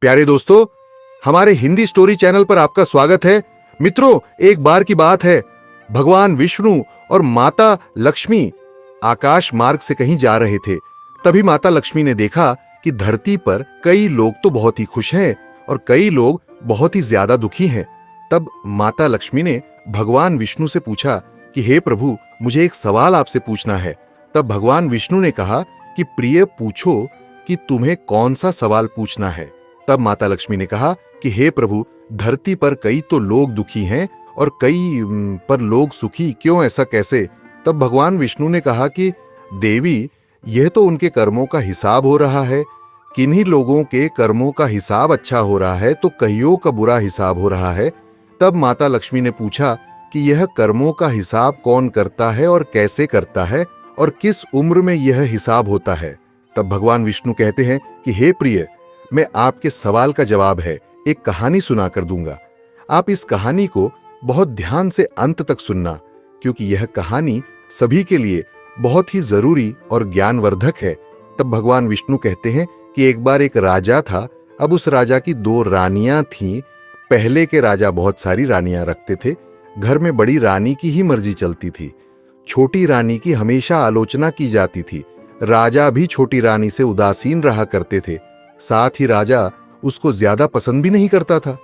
प्यारे दोस्तों, हमारे हिंदी स्टोरी चैनल पर आपका स्वागत है। मित्रों, एक बार की बात है, भगवान विष्णु और माता लक्ष्मी आकाश मार्ग से कहीं जा रहे थे। तभी माता लक्ष्मी ने देखा कि धरती पर कई लोग तो बहुत ही खुश हैं और कई लोग बहुत ही ज्यादा दुखी हैं। तब माता लक्ष्मी ने भगवान विष्णु से पूछा कि हे प्रभु, मुझे एक सवाल आपसे पूछना है। तब भगवान विष्णु ने कहा कि प्रिय, पूछो कि तुम्हें कौन सा सवाल पूछना है। तब माता लक्ष्मी ने कहा कि हे प्रभु, धरती पर कई तो लोग दुखी हैं और कई पर लोग सुखी, क्यों, ऐसा कैसे? तब भगवान विष्णु ने कहा कि देवी, यह तो उनके कर्मों का हिसाब हो रहा है। किन्हीं लोगों के कर्मों का हिसाब अच्छा हो रहा है तो कईयों का बुरा हिसाब हो रहा है। तब माता लक्ष्मी ने पूछा कि यह कर्मों का हिसाब कौन करता है और कैसे करता है और किस उम्र में यह हिसाब होता है? तब भगवान विष्णु कहते हैं कि हे प्रिय, मैं आपके सवाल का जवाब है एक कहानी सुनाकर दूंगा। आप इस कहानी को बहुत ध्यान से अंत तक सुनना, क्योंकि यह कहानी सभी के लिए बहुत ही जरूरी और ज्ञानवर्धक है। तब भगवान विष्णु कहते हैं कि एक बार एक राजा था। अब उस राजा की 2 रानियां थीं। पहले के राजा बहुत सारी रानियां रखते थे। घर में बड़ी रानी की ही मर्जी चलती थी। छोटी रानी की हमेशा आलोचना की जाती थी। राजा भी छोटी रानी से उदासीन रहा करते थे। साथ ही राजा उसको ज्यादा पसंद भी नहीं करता था।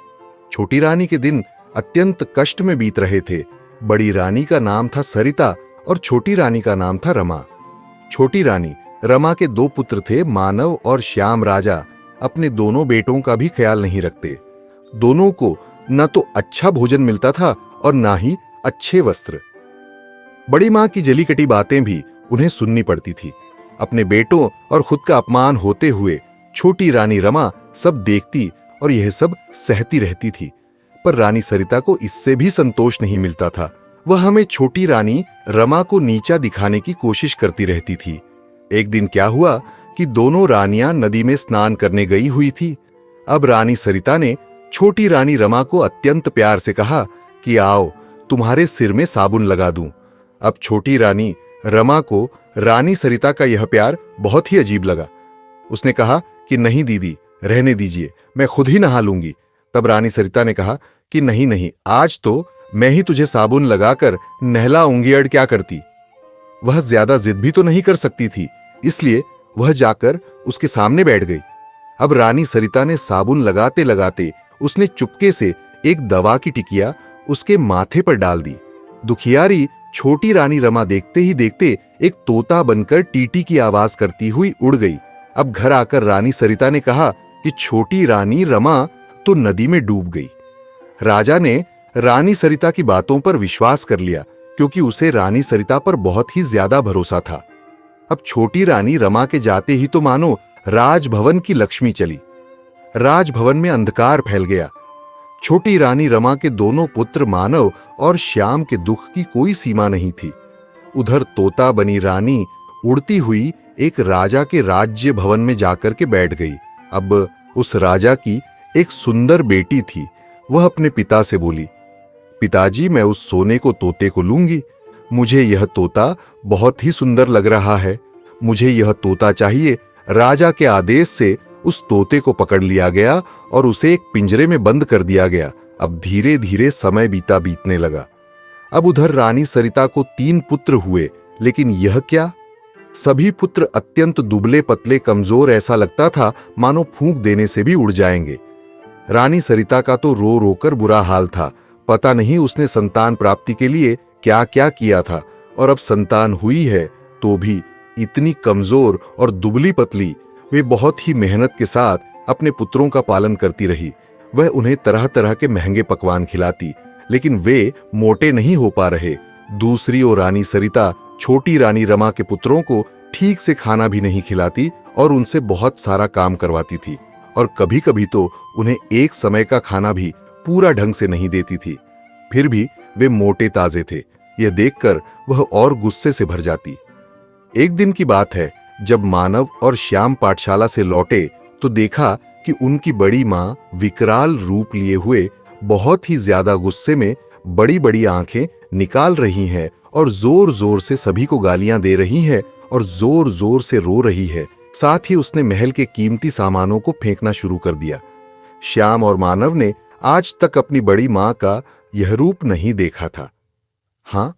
छोटी रानी के दिन अत्यंत कष्ट में बीत रहे थे। बड़ी रानी का नाम था सरिता और छोटी रानी का नाम था रमा। छोटी रानी रमा के 2 पुत्र थे, मानव और श्याम। राजा अपने दोनों बेटों का भी ख्याल नहीं रखते। दोनों को न तो अच्छा भोजन मिलता था और ना ही अच्छे वस्त्र। बड़ी मां की जली कटी बातें भी उन्हें सुननी पड़ती थी। अपने बेटों और खुद का अपमान होते हुए छोटी रानी रमा सब देखती और यह सब सहती रहती थी। पर रानी सरिता को इससे भी संतोष नहीं मिलता था। वह हमें छोटी रानी रमा को नीचा दिखाने की कोशिश करती रहती थी। एक दिन क्या हुआ कि दोनों रानियां नदी में स्नान करने गई हुई थी। अब रानी सरिता ने छोटी रानी रमा को अत्यंत प्यार से कहा कि आओ, तुम्हारे सिर में साबुन लगा दूं। अब छोटी रानी रमा को रानी सरिता का यह प्यार बहुत ही अजीब लगा। उसने कहा कि नहीं दीदी, रहने दीजिए, मैं खुद ही नहा लूंगी। तब रानी सरिता ने कहा कि नहीं नहीं, आज तो मैं ही तुझे साबुन लगाकर नहलाऊंगी, अड़ क्या करती। वह ज्यादा जिद भी तो नहीं कर सकती थी, इसलिए वह जाकर उसके सामने बैठ गई। अब रानी सरिता ने साबुन लगाते लगाते उसने चुपके से एक दवा की टिकिया उसके माथे पर डाल दी। दुखियारी छोटी रानी रमा देखते ही देखते एक तोता बनकर टीटी की आवाज करती हुई उड़ गई। अब घर आकर रानी सरिता ने कहा कि छोटी रानी रमा तो नदी में डूब गई। राजा ने रानी सरिता की बातों पर विश्वास कर लिया, क्योंकि उसे रानी सरिता पर बहुत ही ज्यादा भरोसा था। अब छोटी रानी रमा के जाते ही तो मानो राजभवन की लक्ष्मी चली। राजभवन में अंधकार फैल गया। छोटी रानी रमा के दोनों पुत्र मानव और श्याम के दुख की कोई सीमा नहीं थी। उधर तोता बनी रानी उड़ती हुई एक राजा के राज्य भवन में जाकर के बैठ गई। अब उस राजा की एक सुंदर बेटी थी। वह अपने पिता से बोली, पिताजी, मैं उस सोने को तोते को लूंगी। मुझे यह तोता बहुत ही सुंदर लग रहा है। मुझे यह तोता चाहिए। राजा के आदेश से उस तोते को पकड़ लिया गया और उसे एक पिंजरे में बंद कर दिया गया। अब धीरे धीरे समय बीतने लगा। अब उधर रानी सरिता को 3 पुत्र हुए, लेकिन यह क्या, सभी पुत्र अत्यंत दुबले पतले कमजोर, ऐसा लगता था मानो फूंक देने से भी उड़ जाएंगे। रानी सरिता का तो रो रोकर बुरा हाल था। पता नहीं उसने संतान प्राप्ति के लिए क्या क्या किया था, और अब संतान हुई है तो भी इतनी कमजोर और दुबली पतली। वे बहुत ही मेहनत के साथ अपने पुत्रों का पालन करती रही। वह उन्हें तरह तरह के महंगे पकवान खिलाती, लेकिन वे मोटे नहीं हो पा रहे। दूसरी ओर रानी सरिता छोटी रानी रमा के पुत्रों को ठीक से खाना भी नहीं खिलाती और उनसे बहुत सारा काम करवाती थी, और कभी कभी तो उन्हें एक समय का खाना भी पूरा ढंग से नहीं देती थी। फिर भी वे मोटे ताजे थे। यह देखकर वह और गुस्से से भर जाती। एक दिन की बात है, जब मानव और श्याम पाठशाला से लौटे तो देखा कि उनकी बड़ी मां विकराल रूप लिए हुए बहुत ही ज्यादा गुस्से में बड़ी बड़ी आंखें निकाल रही हैं और जोर जोर से सभी को गालियां दे रही हैं और जोर जोर से रो रही है। साथ ही उसने महल के कीमती सामानों को फेंकना शुरू कर दिया। श्याम और मानव ने आज तक अपनी बड़ी मां का यह रूप नहीं देखा था। हां,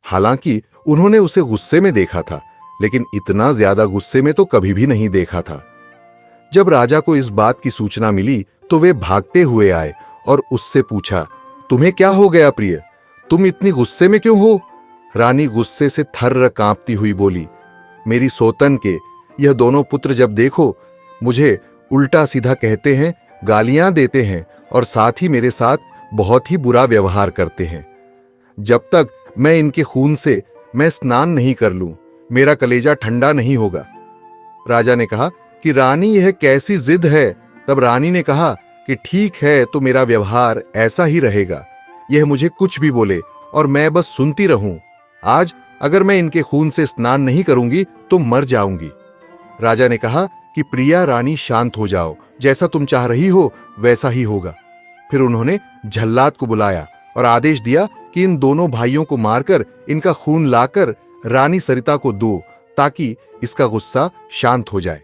हालांकि उन्होंने उसे गुस्से में देखा था, लेकिन इतना ज्यादा गुस्से में तो कभी भी नहीं देखा था। जब राजा को इस बात की सूचना मिली तो वे भागते हुए आए और उससे पूछा, तुम्हें क्या हो गया प्रिय? तुम इतनी गुस्से में क्यों हो? रानी गुस्से से थर्र कांपती हुई बोली, मेरी सोतन के यह दोनों पुत्र जब देखो मुझे उल्टा सीधा कहते हैं, गालियां देते हैं और साथ ही मेरे साथ बहुत ही बुरा व्यवहार करते हैं। जब तक मैं इनके खून से मैं स्नान नहीं कर लूं, मेरा कलेजा ठंडा नहीं होगा। राजा ने कहा कि रानी यह कैसी जिद है? तब रानी ने कहा कि ठीक है, तो मेरा व्यवहार ऐसा ही रहेगा। यह मुझे कुछ भी बोले और मैं बस सुनती रहूं। आज अगर मैं इनके खून से स्नान नहीं करूंगी तो मर जाऊंगी। राजा ने कहा कि प्रिया रानी शांत हो जाओ, जैसा तुम चाह रही हो वैसा ही होगा। फिर उन्होंने झल्लाद को बुलाया और आदेश दिया कि इन दोनों भाइयों को मारकर इनका खून लाकर रानी सरिता को दो, ताकि इसका गुस्सा शांत हो जाए।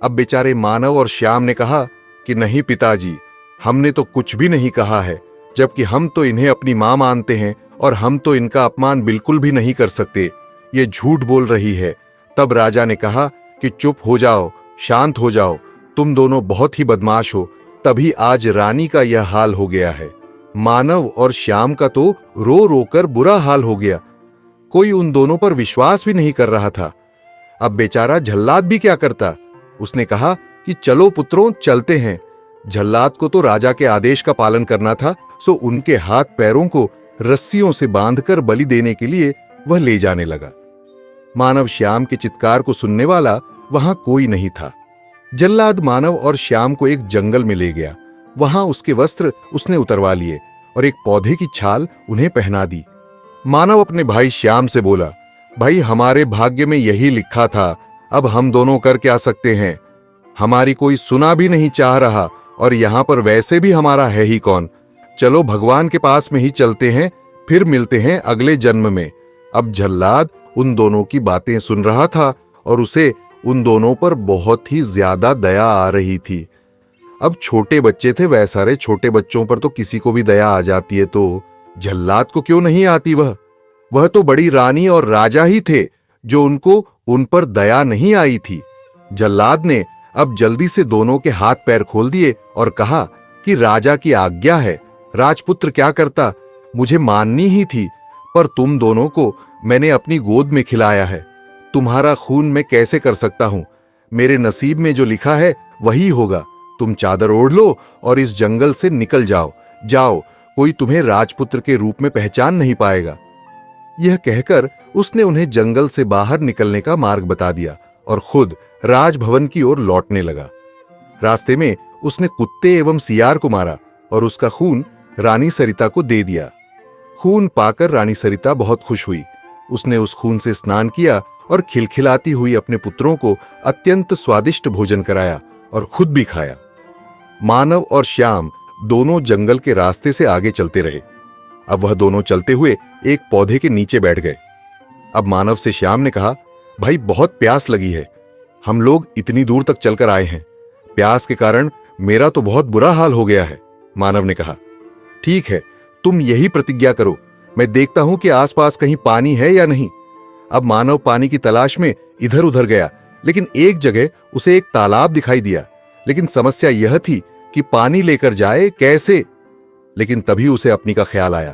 अब बेचारे मानव और श्याम ने कहा कि नहीं पिताजी, हमने तो कुछ भी नहीं कहा है, जबकि हम तो इन्हें अपनी मां मानते हैं और हम तो इनका अपमान बिल्कुल भी नहीं कर सकते। ये झूठ बोल रही है। तब राजा ने कहा कि चुप हो जाओ, शांत हो जाओ, तुम दोनों बहुत ही बदमाश हो, तभी आज रानी का यह हाल हो गया है। मानव और श्याम का तो रो रोकर बुरा हाल हो गया। कोई उन दोनों पर विश्वास भी नहीं कर रहा था। अब बेचारा झल्लाद भी क्या करता? उसने कहा कि चलो पुत्रों, चलते हैं। झल्लाद को तो राजा के आदेश का पालन करना था, सो उनके हाथ पैरों को रस्सियों से बांधकर बलि देने के लिए वह ले जाने लगा। मानव श्याम के चित्कार को सुनने वाला वहां कोई नहीं था। जल्लाद मानव और श्याम को एक जंगल में ले गया। वहां उसके वस्त्र उसने उतरवा लिए और एक पौधे की छाल उन्हें पहना दी। मानव अपने भाई श्याम से बोला, भाई हमारे भाग्य में यही लिखा था, अब हम दोनों कर क्या सकते हैं? हमारी कोई सुना भी नहीं चाह रहा और यहां पर वैसे भी हमारा है ही कौन। चलो भगवान के पास में ही चलते हैं, फिर मिलते हैं अगले जन्म में। अब झल्लाद उन दोनों की बातें सुन रहा था और उसे उन दोनों पर बहुत ही ज्यादा दया आ रही थी। अब छोटे बच्चे थे, वह सारे छोटे बच्चों पर तो किसी को भी दया आ जाती है, तो झल्लाद को क्यों नहीं आती? वह तो बड़ी रानी और राजा ही थे, जो उनको उन पर दया नहीं आई थी। जल्लाद ने अब जल्दी से दोनों के हाथ पैर खोल दिए और कहा कि राजा की आज्ञा है, राजपुत्र क्या करता, मुझे माननी ही थी, पर तुम दोनों को मैंने अपनी गोद में खिलाया है। तुम्हारा खून मैं कैसे कर सकता हूं? मेरे नसीब में जो लिखा है वही होगा। तुम चादर ओढ़ लो और इस जंगल से निकल जाओ। जाओ, कोई तुम्हें राजपुत्र के रूप में पहचान नहीं पाएगा। यह कहकर उसने उन्हें जंगल से बाहर निकलने का मार्ग बता दिया और खुद राजभवन की ओर लौटने लगा। रास्ते में उसने कुत्ते एवं सियार को मारा और उसका खून रानी सरिता को दे दिया। खून पाकर रानी सरिता बहुत खुश हुई। उसने उस खून से स्नान किया और खिलखिलाती हुई अपने पुत्रों को अत्यंत स्वादिष्ट भोजन कराया और खुद भी खाया। मानव और श्याम दोनों जंगल के रास्ते से आगे चलते रहे। अब वह दोनों चलते हुए एक पौधे के नीचे बैठ गए। अब मानव से श्याम ने कहा, भाई बहुत प्यास लगी है, हम लोग इतनी दूर तक चलकर आए हैं, प्यास के कारण मेरा तो बहुत बुरा हाल हो गया है। मानव ने कहा, ठीक है, तुम यही प्रतिज्ञा करो, मैं देखता हूं कि आसपास कहीं पानी है या नहीं। अब मानव पानी की तलाश में इधर उधर गया, लेकिन एक जगह उसे एक तालाब दिखाई दिया। लेकिन समस्या यह थी कि पानी लेकर जाए कैसे। लेकिन तभी उसे अपनी का ख्याल आया,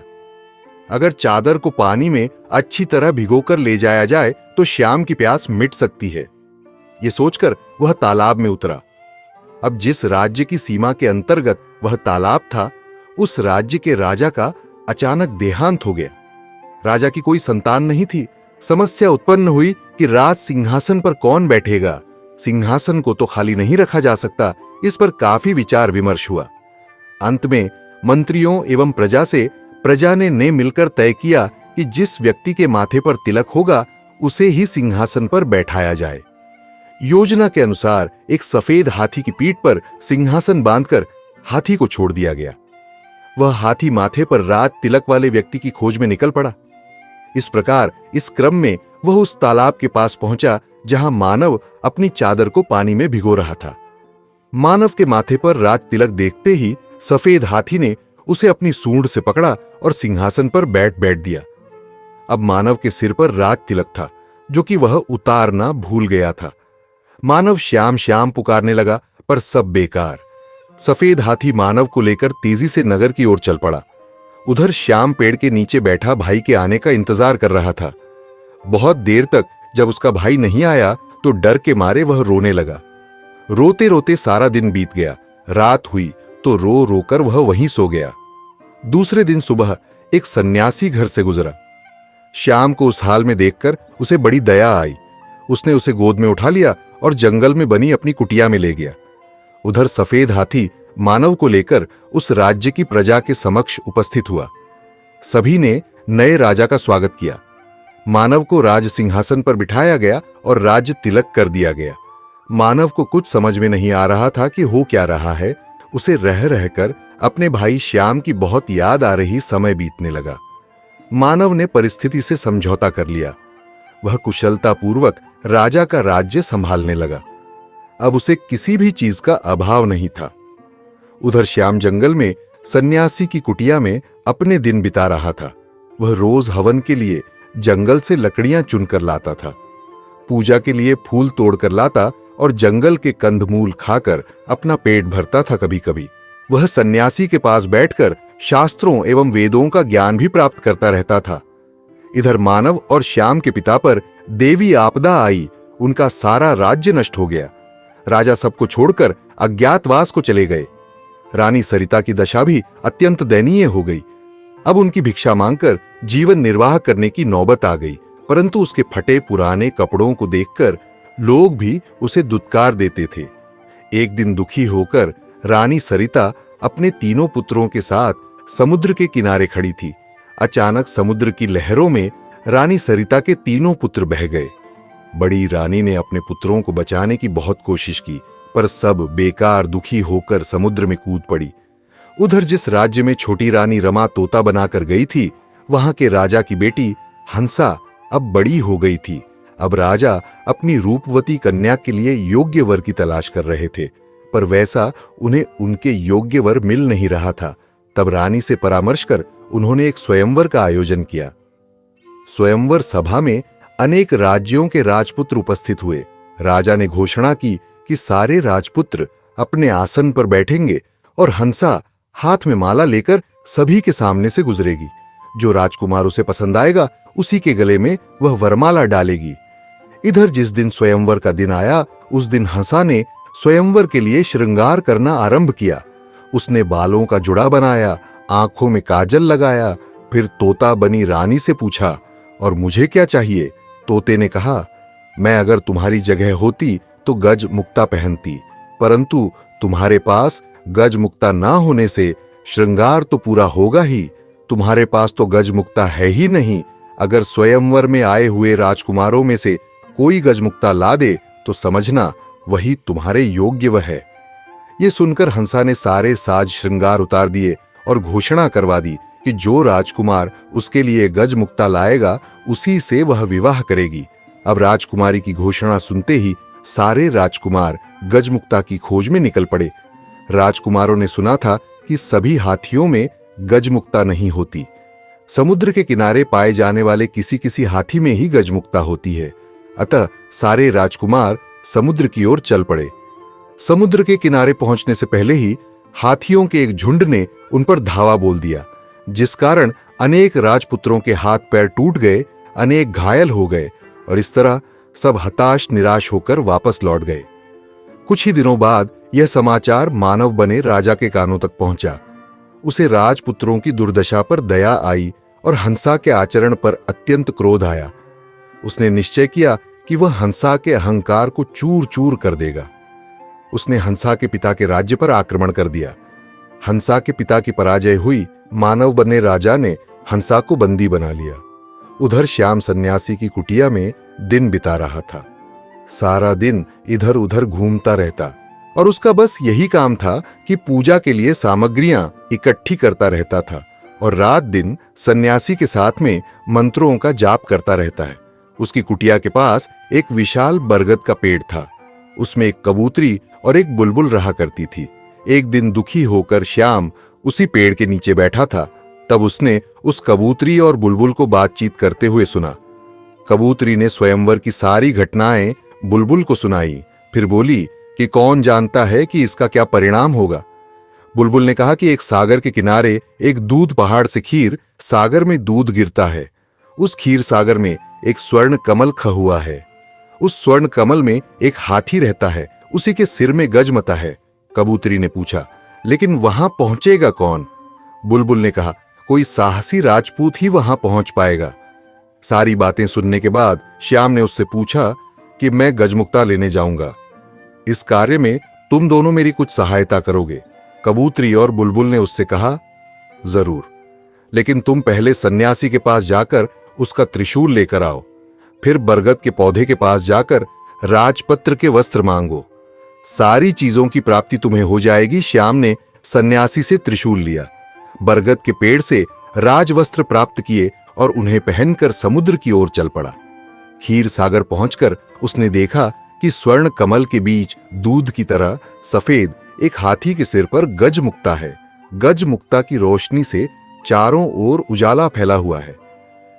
अगर चादर को पानी में अच्छी तरह भिगोकर ले जाया जाए तो श्याम की प्यास मिट सकती है। यह सोचकर वह तालाब में उतरा। अब जिस राज्य की सीमा के अंतर्गत वह तालाब था, उस राज्य के राजा का अचानक देहांत हो गया। राजा की कोई संतान नहीं थी। समस्या उत्पन्न हुई कि राज सिंहासन पर कौन बैठेगा। सिंहासन को तो खाली नहीं रखा जा सकता। इस पर काफी विचार विमर्श हुआ। अंत में मंत्रियों एवं प्रजा ने मिलकर तय किया कि जिस व्यक्ति के माथे पर तिलक होगा उसे ही सिंहासन पर बैठाया जाए। योजना के अनुसार एक सफेद हाथी की पीठ पर सिंहासन बांधकर हाथी को छोड़ दिया गया। वह हाथी माथे पर राज तिलक वाले व्यक्ति की खोज में निकल पड़ा। इस प्रकार इस क्रम में वह उस तालाब के पास पहुंचा जहां मानव अपनी चादर को पानी में भिगो रहा था। मानव के माथे पर राज तिलक देखते ही सफेद हाथी ने उसे अपनी सूंड से पकड़ा और सिंहासन पर बैठ दिया। अब मानव के सिर पर राज तिलक था, जो कि वह उतारना भूल गया था। मानव श्याम श्याम पुकारने लगा, पर सब बेकार। सफेद हाथी मानव को लेकर तेजी से नगर की ओर चल पड़ा। उधर श्याम पेड़ के नीचे बैठा भाई के आने का इंतजार कर रहा था। बहुत देर तक जब उसका भाई नहीं आया तो डर के मारे वह रोने लगा। रोते रोते सारा दिन बीत गया। रात हुई तो रो रोकर वह वहीं सो गया। दूसरे दिन सुबह एक सन्यासी घर से गुजरा। श्याम को उस हाल में देखकर उसे बड़ी दया आई। उसने उसे गोद में उठा लिया और जंगल में बनी अपनी कुटिया में ले गया। उधर सफेद हाथी मानव को लेकर उस राज्य की प्रजा के समक्ष उपस्थित हुआ। सभी ने नए राजा का स्वागत किया। मानव को राज सिंहासन पर बिठाया गया और राज्य तिलक कर दिया गया। मानव को कुछ समझ में नहीं आ रहा था कि हो क्या रहा है। उसे रह रहकर अपने भाई श्याम की बहुत याद आ रही समय बीतने लगा। मानव ने परिस्थिति से समझौता कर लिया। वह कुशलतापूर्वक राजा का राज्य संभालने लगा। अब उसे किसी भी चीज का अभाव नहीं था। उधर श्याम जंगल में सन्यासी की कुटिया में अपने दिन बिता रहा था। वह रोज हवन के लिए जंगल से लकड़ियां चुनकर लाता था, पूजा के लिए फूल तोड़कर लाता और जंगल के कंदमूल खाकर अपना पेट भरता था। कभी कभी वह सन्यासी के पास बैठकर शास्त्रों एवं वेदों का ज्ञान भी प्राप्त करता रहता था। इधर मानव और श्याम के पिता पर देवी आपदा आई। उनका सारा राज्य नष्ट हो गया। राजा सबको छोड़कर अज्ञातवास को चले गए। रानी सरिता की दशा भी अत्यंत दयनीय हो गई। अब उनकी भिक्षा मांगकर जीवन निर्वाह करने की नौबत आ गई, परंतु उसके फटे पुराने कपड़ों को देखकर लोग भी उसे दुत्कार देते थे। एक दिन दुखी होकर रानी सरिता अपने तीनों पुत्रों के साथ समुद्र के किनारे खड़ी थी। अचानक समुद्र की लहरों में रानी सरिता के तीनों पुत्र बह गए। बड़ी रानी ने अपने पुत्रों को बचाने की बहुत कोशिश की, पर सब बेकार दुखी होकर समुद्र में कूद पड़ी। उधर जिस राज्य में छोटी रानी रमा तोता बनाकर गई थी, वहां के राजा की बेटी हंसा अब बड़ी हो गई थी। अब राजा अपनी रूपवती कन्या के लिए योग्य वर की तलाश कर रहे थे, पर वैसा उन्हें उनके योग्य वर मिल नहीं रहा था। तब रानी से परामर्श कर उन्होंने एक स्वयंवर का आयोजन किया। स्वयंवर सभा में अनेक राज्यों के राजपुत्र उपस्थित हुए। राजा ने घोषणा की कि सारे राजपुत्र अपने आसन पर बैठेंगे और हंसा हाथ में माला लेकर सभी के सामने से गुजरेगी। जो राजकुमार उसे पसंद आएगा उसी के गले में वह वरमाला डालेगी। इधर जिस दिन स्वयंवर का दिन आया, उस दिन हंसा ने स्वयंवर के लिए श्रृंगार करना आरंभ किया। उसने बालों का जुड़ा बनाया, आंखों में काजल लगाया, फिर तोता बनी रानी से पूछा, और मुझे क्या चाहिए? तोते ने कहा, मैं अगर तुम्हारी जगह होती तो गज मुक्ता पहनती, परंतु तुम्हारे पास गज मुक्ता ना होने से श्रृंगार तो पूरा होगा ही। तुम्हारे पास तो गज मुक्ता है ही नहीं। अगर स्वयंवर में आए हुए राजकुमारों में से कोई गज मुक्ता ला दे तो समझना वही तुम्हारे योग्य वह है। ये सुनकर हंसा ने सारे साज श्रृंगार उतार दिए और घोषणा करवा दी कि जो राजकुमार उसके लिए गज मुक्ता लाएगा उसी से वह विवाह करेगी। अब राजकुमारी की घोषणा सुनते ही सारे राजकुमार गजमुक्ता की खोज में निकल पड़े। राजकुमारों ने सुना था कि सभी हाथियों में गजमुक्ता नहीं होती। समुद्र के किनारे पाए जाने वाले किसी किसी हाथी में ही गजमुक्ता होती है। अतः सारे राजकुमार समुद्र की ओर चल पड़े। समुद्र के किनारे पहुंचने से पहले ही हाथियों के एक झुंड ने उन पर धावा बोल दिया, जिस कारण अनेक राजपुत्रों के हाथ पैर टूट गए, अनेक घायल हो गए और इस तरह सब हताश निराश होकर वापस लौट गए। कुछ ही दिनों बाद यह समाचार मानव बने राजा के कानों तक पहुंचा। उसे राजपुत्रों की दुर्दशा पर दया आई और हंसा के आचरण पर अत्यंत क्रोध आया। उसने निश्चय किया कि वह हंसा के अहंकार को चूर चूर कर देगा। उसने हंसा के पिता के राज्य पर आक्रमण कर दिया। हंसा के पिता की पराजय हुई। मानव बने राजा ने हंसा को बंदी बना लिया। उधर श्याम सन्यासी की कुटिया में दिन बिता रहा था। सारा दिन इधर उधर घूमता रहता और उसका बस यही काम था कि पूजा के लिए सामग्रियां इकट्ठी करता रहता था और रात दिन सन्यासी के साथ में मंत्रों का जाप करता रहता है। उसकी कुटिया के पास एक विशाल बरगद का पेड़ था। उसमें एक कबूतरी और एक बुलबुल रहा करती थी। एक दिन दुखी होकर श्याम उसी पेड़ के नीचे बैठा था। तब उसने उस कबूतरी और बुलबुल को बातचीत करते हुए सुना। कबूतरी ने स्वयंवर की सारी घटनाएं बुलबुल को सुनाई, फिर बोली कि कौन जानता है कि इसका क्या परिणाम होगा। बुलबुल ने कहा कि एक सागर के किनारे एक दूध पहाड़ से खीर सागर में दूध गिरता है। उस खीर सागर में एक स्वर्ण कमल खहुआ है। उस स्वर्ण कमल में एक हाथी रहता है, उसी के सिर में गजमता है। कबूतरी ने पूछा, लेकिन वहां पहुंचेगा कौन? बुलबुल ने कहा, कोई साहसी राजपूत ही वहां पहुंच पाएगा। सारी बातें सुनने के बाद श्याम ने उससे पूछा कि मैं गजमुक्ता लेने जाऊंगा, इस कार्य में तुम दोनों मेरी कुछ सहायता करोगे? कबूतरी और बुलबुल ने उससे कहा, जरूर, लेकिन तुम पहले सन्यासी के पास जाकर उसका त्रिशूल लेकर आओ। फिर बरगद के पौधे के पास जाकर राजपत्र के वस्त्र मांगो। सारी चीजों की प्राप्ति तुम्हें हो जाएगी। श्याम ने सन्यासी से त्रिशूल लिया, बरगद के पेड़ से राजवस्त्र प्राप्त किए और उन्हें पहनकर समुद्र की ओर चल पड़ा। खीर सागर पहुंचकर उसने देखा कि स्वर्ण कमल के बीच दूध की तरह सफेद एक हाथी के सिर पर गजमुक्ता है। गजमुक्ता की रोशनी से चारों ओर उजाला फैला हुआ है।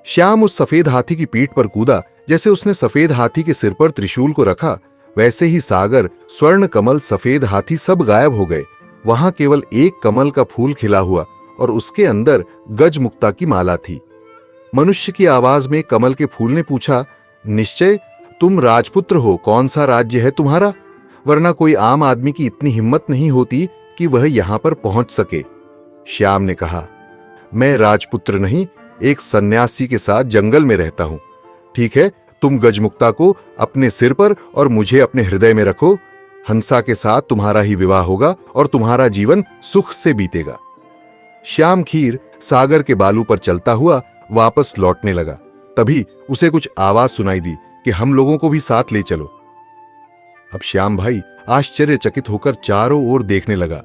श्याम उस सफेद हाथी की पीठ पर कूदा। जैसे उसने सफेद हाथी के सिर पर त्रिशूल को रखा, वैसे ही सागर, स्वर्ण कमल, सफेद हाथी सब गायब हो गए। वहां केवल एक कमल का फूल खिला हुआ और उसके अंदर गजमुक्ता की माला थी। मनुष्य की आवाज में कमल के फूल ने पूछा, निश्चय तुम राजपुत्र हो, कौन सा राज्य है तुम्हारा? वरना कोई आम आदमी की इतनी हिम्मत नहीं होती कि वह यहां पर पहुंच सके। श्याम ने कहा, मैं राजपुत्र नहीं, एक सन्यासी के साथ जंगल में रहता हूं। ठीक है, तुम गजमुक्ता को अपने सिर पर और मुझे अपने हृदय में रखो। हंसा के साथ तुम्हारा ही विवाह होगा और तुम्हारा जीवन सुख से बीतेगा। श्याम खीर सागर के बालू पर चलता हुआ वापस लौटने लगा। तभी उसे कुछ आवाज सुनाई दी कि हम लोगों को भी साथ ले चलो। अब श्याम भाई आश्चर्यचकित होकर चारों ओर देखने लगा।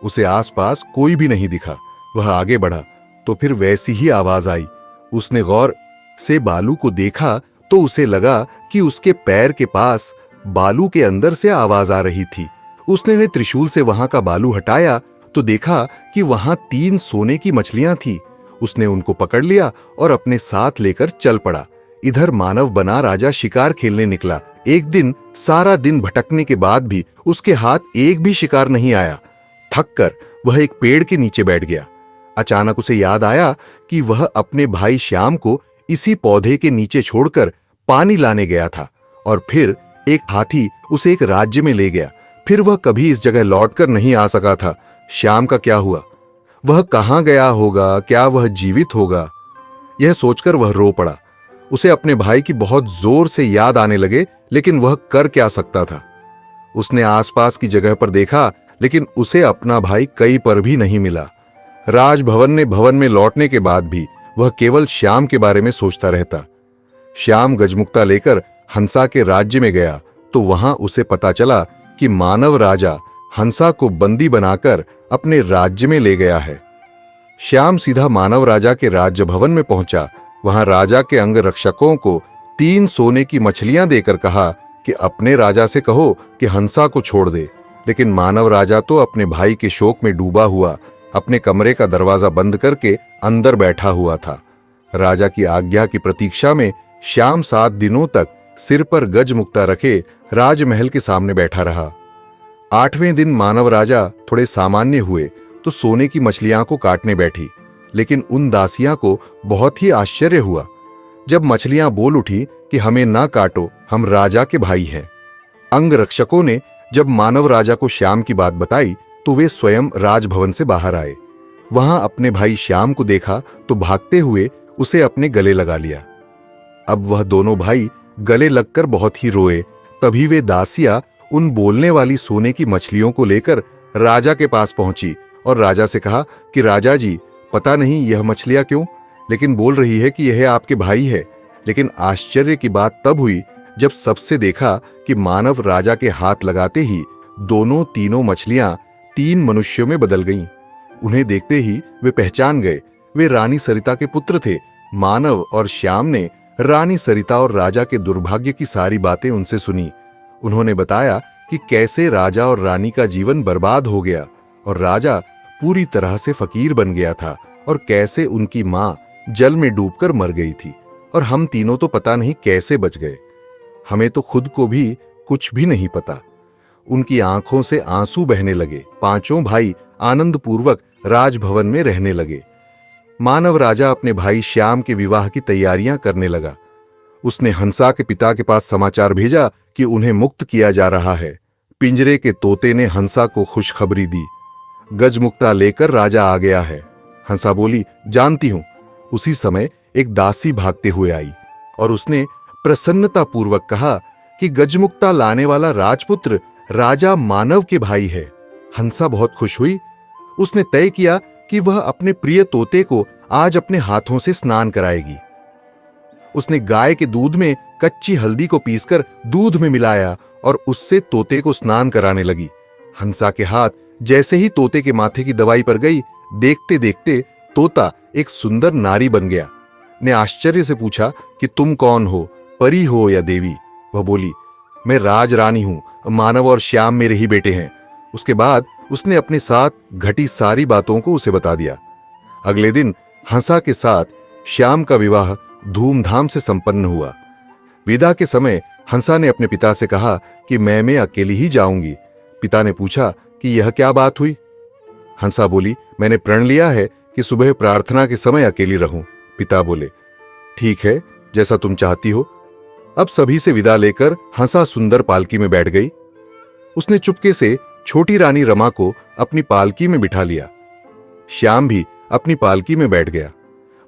उसे आसपास कोई भी नहीं दिखा। वह आगे बढ़ा तो फिर वैसी ही आवाज आई। उसने गौर से बालू को देखा तो उसे लगा कि उसके पैर के पास बालू के अंदर से आवाज आ रही थी। उसने त्रिशूल से वहां का बालू हटाया तो देखा कि वहां 3 सोने की मछलियां थी। उसने उनको पकड़ लिया और अपने साथ लेकर चल पड़ा। इधर मानव बना राजा शिकार खेलने निकला। एक दिन सारा दिन भटकने के बाद भी उसके हाथ एक भी शिकार नहीं आया। थककर वह एक पेड़ के नीचे बैठ गया। अचानक उसे याद आया कि वह अपने भाई श्याम को इसी पौधे के नीचे छोड़कर पानी लाने गया था और फिर एक हाथी उसे एक राज्य में ले गया। फिर वह कभी इस जगह लौटकर नहीं आ सका था। श्याम का क्या हुआ? वह कहां गया होगा? क्या वह जीवित होगा? यह सोचकर वह रो पड़ा। उसे अपने भाई की बहुत जोर से याद आने लगे, लेकिन वह कर क्या सकता था? उसने आसपास की जगह पर देखा, लेकिन उसे अपना भाई कहीं पर भी नहीं मिला। भवन में लौटने के बाद भी वह केवल श्याम के बारे में सोचता रहता। श्याम गजमुक्ता लेकर हंसा के राज्य में गया तो वहां उसे पता चला कि मानव राजा हंसा को बंदी बनाकर अपने राज्य में ले गया है। श्याम सीधा मानव राजा के राज्य भवन में पहुंचा। वहां राजा के अंग रक्षकों को 3 सोने की मछलियां देकर कहा कि अपने राजा से कहो कि हंसा को छोड़ दे। लेकिन मानव राजा तो अपने भाई के शोक में डूबा हुआ अपने कमरे का दरवाजा बंद करके अंदर बैठा हुआ था। राजा की आज्ञा की प्रतीक्षा में श्याम 7 दिनों तक सिर पर गजमुक्ता रखे राजमहल के सामने बैठा रहा। 8वें दिन मानव राजा थोड़े सामान्य हुए तो सोने की मछलियां को काटने बैठी। लेकिन उन दासियां को बहुत ही आश्चर्य हुआ जब मछलियां बोल उठी कि हमें ना काटो, हम राजा के भाई हैं। अंग रक्षकों ने जब मानव राजा को श्याम की बात बताई तो वे स्वयं राजभवन से बाहर आए। वहां अपने भाई श्याम को देखा तो भागते हुए उसे अपने गले लगा लिया। अब वह दोनों भाई गले लगकर बहुत ही रोए। तभी वे दासियां उन बोलने वाली सोने की मछलियों को लेकर राजा के पास पहुंची और राजा से कहा कि राजा जी, पता नहीं यह मछलियां क्यों, लेकिन बोल रही है कि यह आपके भाई है। लेकिन आश्चर्य की बात तब हुई जब सबसे देखा कि मानव राजा के हाथ लगाते ही दोनों तीनों मछलियां 3 मनुष्यों में बदल गईं। उन्हें देखते ही वे पहचान गए। वे रानी सरिता के पुत्र थे। मानव और श्याम ने रानी सरिता और राजा के दुर्भाग्य की सारी बातें उनसे सुनी। उन्होंने बताया कि कैसे राजा और रानी का जीवन बर्बाद हो गया और राजा पूरी तरह से फकीर बन गया था और कैसे उनकी मां जल में डूबकर मर गई थी और हम तीनों तो पता नहीं कैसे बच गए। हमें तो खुद को भी कुछ भी नहीं पता। उनकी आंखों से आंसू बहने लगे। पांचों भाई आनंद पूर्वक राजभवन में रहने लगे। मानव राजा अपने भाई श्याम के विवाह की तैयारियां करने लगा। उसने हंसा के पिता के पास समाचार भेजा कि उन्हें मुक्त किया जा रहा है। पिंजरे के तोते ने हंसा को खुशखबरी दी। गजमुक्ता लेकर राजा आ गया है। हंसा बोली, जानती हूं। उसी समय एक दासी भागते हुए आई और उसने प्रसन्नतापूर्वक कहा कि गजमुक्ता लाने वाला राजपुत्र राजा मानव के भाई है। हंसा बहुत खुश हुई। उसने तय किया कि वह अपने प्रिय तोते को आज अपने हाथों से स्नान कराएगी। उसने गाय के दूध में कच्ची हल्दी को पीसकर दूध में मिलाया और उससे तोते को स्नान कराने लगी। हंसा के हाथ जैसे ही तोते के माथे की दवाई पर गई, देखते देखते तोता एक सुंदर नारी बन गया। ने आश्चर्य से पूछा कि तुम कौन हो, परी हो या देवी? वह बोली, मैं राज रानी हूं, मानव और श्याम मेरे ही बेटे हैं। उसके बाद उसने अपने साथ घटी सारी बातों को उसे बता दिया। अगले दिन हंसा के साथ श्याम का विवाह धूमधाम से संपन्न हुआ। विदा के समय हंसा ने अपने पिता से कहा कि मैं अकेली ही जाऊंगी। पिता ने पूछा कि यह क्या बात हुई? हंसा बोली, मैंने प्रण लिया है कि सुबह प्रार्थना के समय अकेली रहूं। पिता बोले, ठीक है, जैसा तुम चाहती हो। अब सभी से विदा लेकर हंसा सुंदर पालकी में बैठ गई। उसने चुपके से छोटी रानी रमा को अपनी पालकी में बिठा लिया। श्याम भी अपनी पालकी में बैठ गया।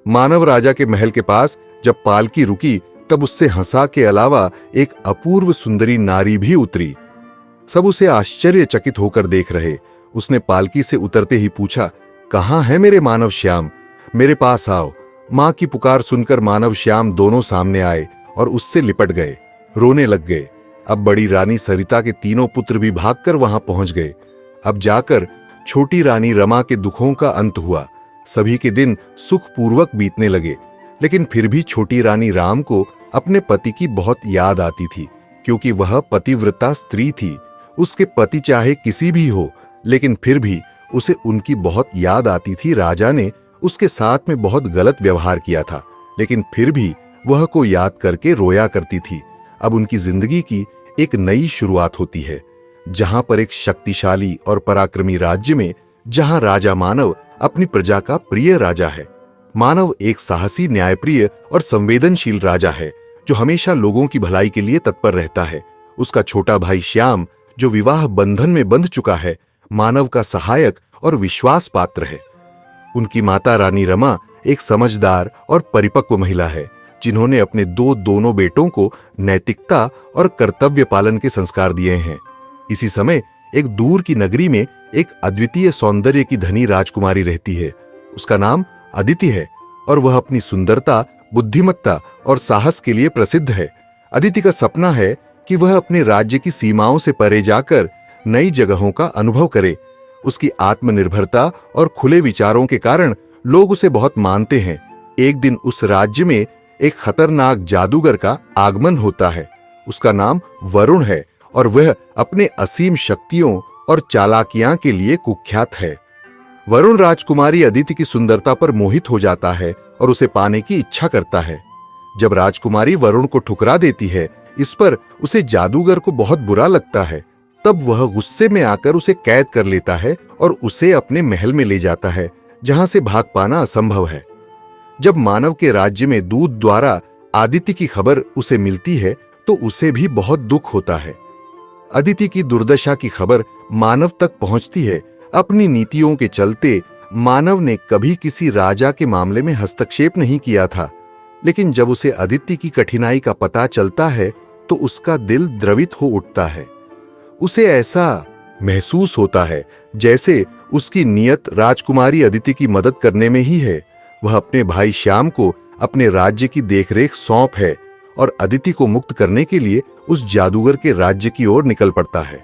मानव राजा के महल के पास जब पालकी रुकी तब उससे हंसा के अलावा एक अपूर्व सुंदरी नारी भी उतरी। सब उसे आश्चर्यचकित होकर देख रहे। उसने पालकी से उतरते ही पूछा, कहां है मेरे मानव श्याम? मेरे पास आओ। मां की पुकार सुनकर मानव श्याम दोनों सामने आए और उससे लिपट गए, रोने लग गए। अब बड़ी रानी सरिता के तीनों पुत्र भी भागकर वहां पहुंच गए। अब जाकर छोटी रानी रमा के दुखों का अंत हुआ। सभी के दिन सुखपूर्वक बीतने लगे, लेकिन फिर भी छोटी रानी राम को अपने पति की बहुत याद आती थी, क्योंकि वह पतिव्रता स्त्री थी। उसके पति चाहे किसी भी हो, लेकिन फिर भी उसे उनकी बहुत याद आती थी। राजा ने उसके साथ में बहुत गलत व्यवहार किया था, लेकिन फिर भी वह को याद करके रोया करती थी। अब उनकी जिंदगी की एक नई शुरुआत होती है, जहां पर एक शक्तिशाली और पराक्रमी राज्य में जहां राजा मानव अपनी प्रजा का प्रिय राजा है। मानव एक साहसी, न्यायप्रिय और संवेदनशील राजा है जो हमेशा लोगों की भलाई के लिए तत्पर रहता है। उसका छोटा भाई श्याम, जो विवाह बंधन में बंध चुका है, मानव का सहायक और विश्वास पात्र है। उनकी माता रानी रमा एक समझदार और परिपक्व महिला है, जिन्होंने अपने दोनों बेटों को नैतिकता और कर्तव्य पालन के संस्कार दिए हैं। इसी समय एक दूर की नगरी में एक अद्वितीय सौंदर्य की धनी राजकुमारी रहती है। उसका नाम अदिति है और वह अपनी सुंदरता, बुद्धिमत्ता और साहस के लिए प्रसिद्ध है। अदिति का सपना है कि वह अपने राज्य की सीमाओं से परे जाकर नई जगहों का अनुभव करे। उसकी आत्मनिर्भरता और खुले विचारों के कारण लोग उसे बहुत मानते हैं। एक दिन उस राज्य में एक खतरनाक जादूगर का आगमन होता है। उसका नाम वरुण है और वह अपने असीम शक्तियों और चालाकियां के लिए कुख्यात है। वरुण राजकुमारी अदिति की सुंदरता पर मोहित हो जाता है और उसे पाने की इच्छा करता है। जब राजकुमारी वरुण को ठुकरा देती है, इस पर उसे जादूगर को बहुत बुरा लगता है। तब वह गुस्से में आकर उसे कैद कर लेता है और उसे अपने महल में ले जाता है, जहां से भाग पाना असंभव है। जब मानव के राज्य में दूत द्वारा आदिति की खबर उसे मिलती है तो उसे भी बहुत दुख होता है। अदिति की दुर्दशा की खबर मानव तक पहुंचती है। अपनी नीतियों के चलते मानव ने कभी किसी राजा के मामले में हस्तक्षेप नहीं किया था, लेकिन जब उसे अदिति की कठिनाई का पता चलता है तो उसका दिल द्रवित हो उठता है। उसे ऐसा महसूस होता है जैसे उसकी नियत राजकुमारी अदिति की मदद करने में ही है। वह अपने भाई श्याम को अपने राज्य की देखरेख सौंप है और अदिति को मुक्त करने के लिए उस जादूगर के राज्य की ओर निकल पड़ता है।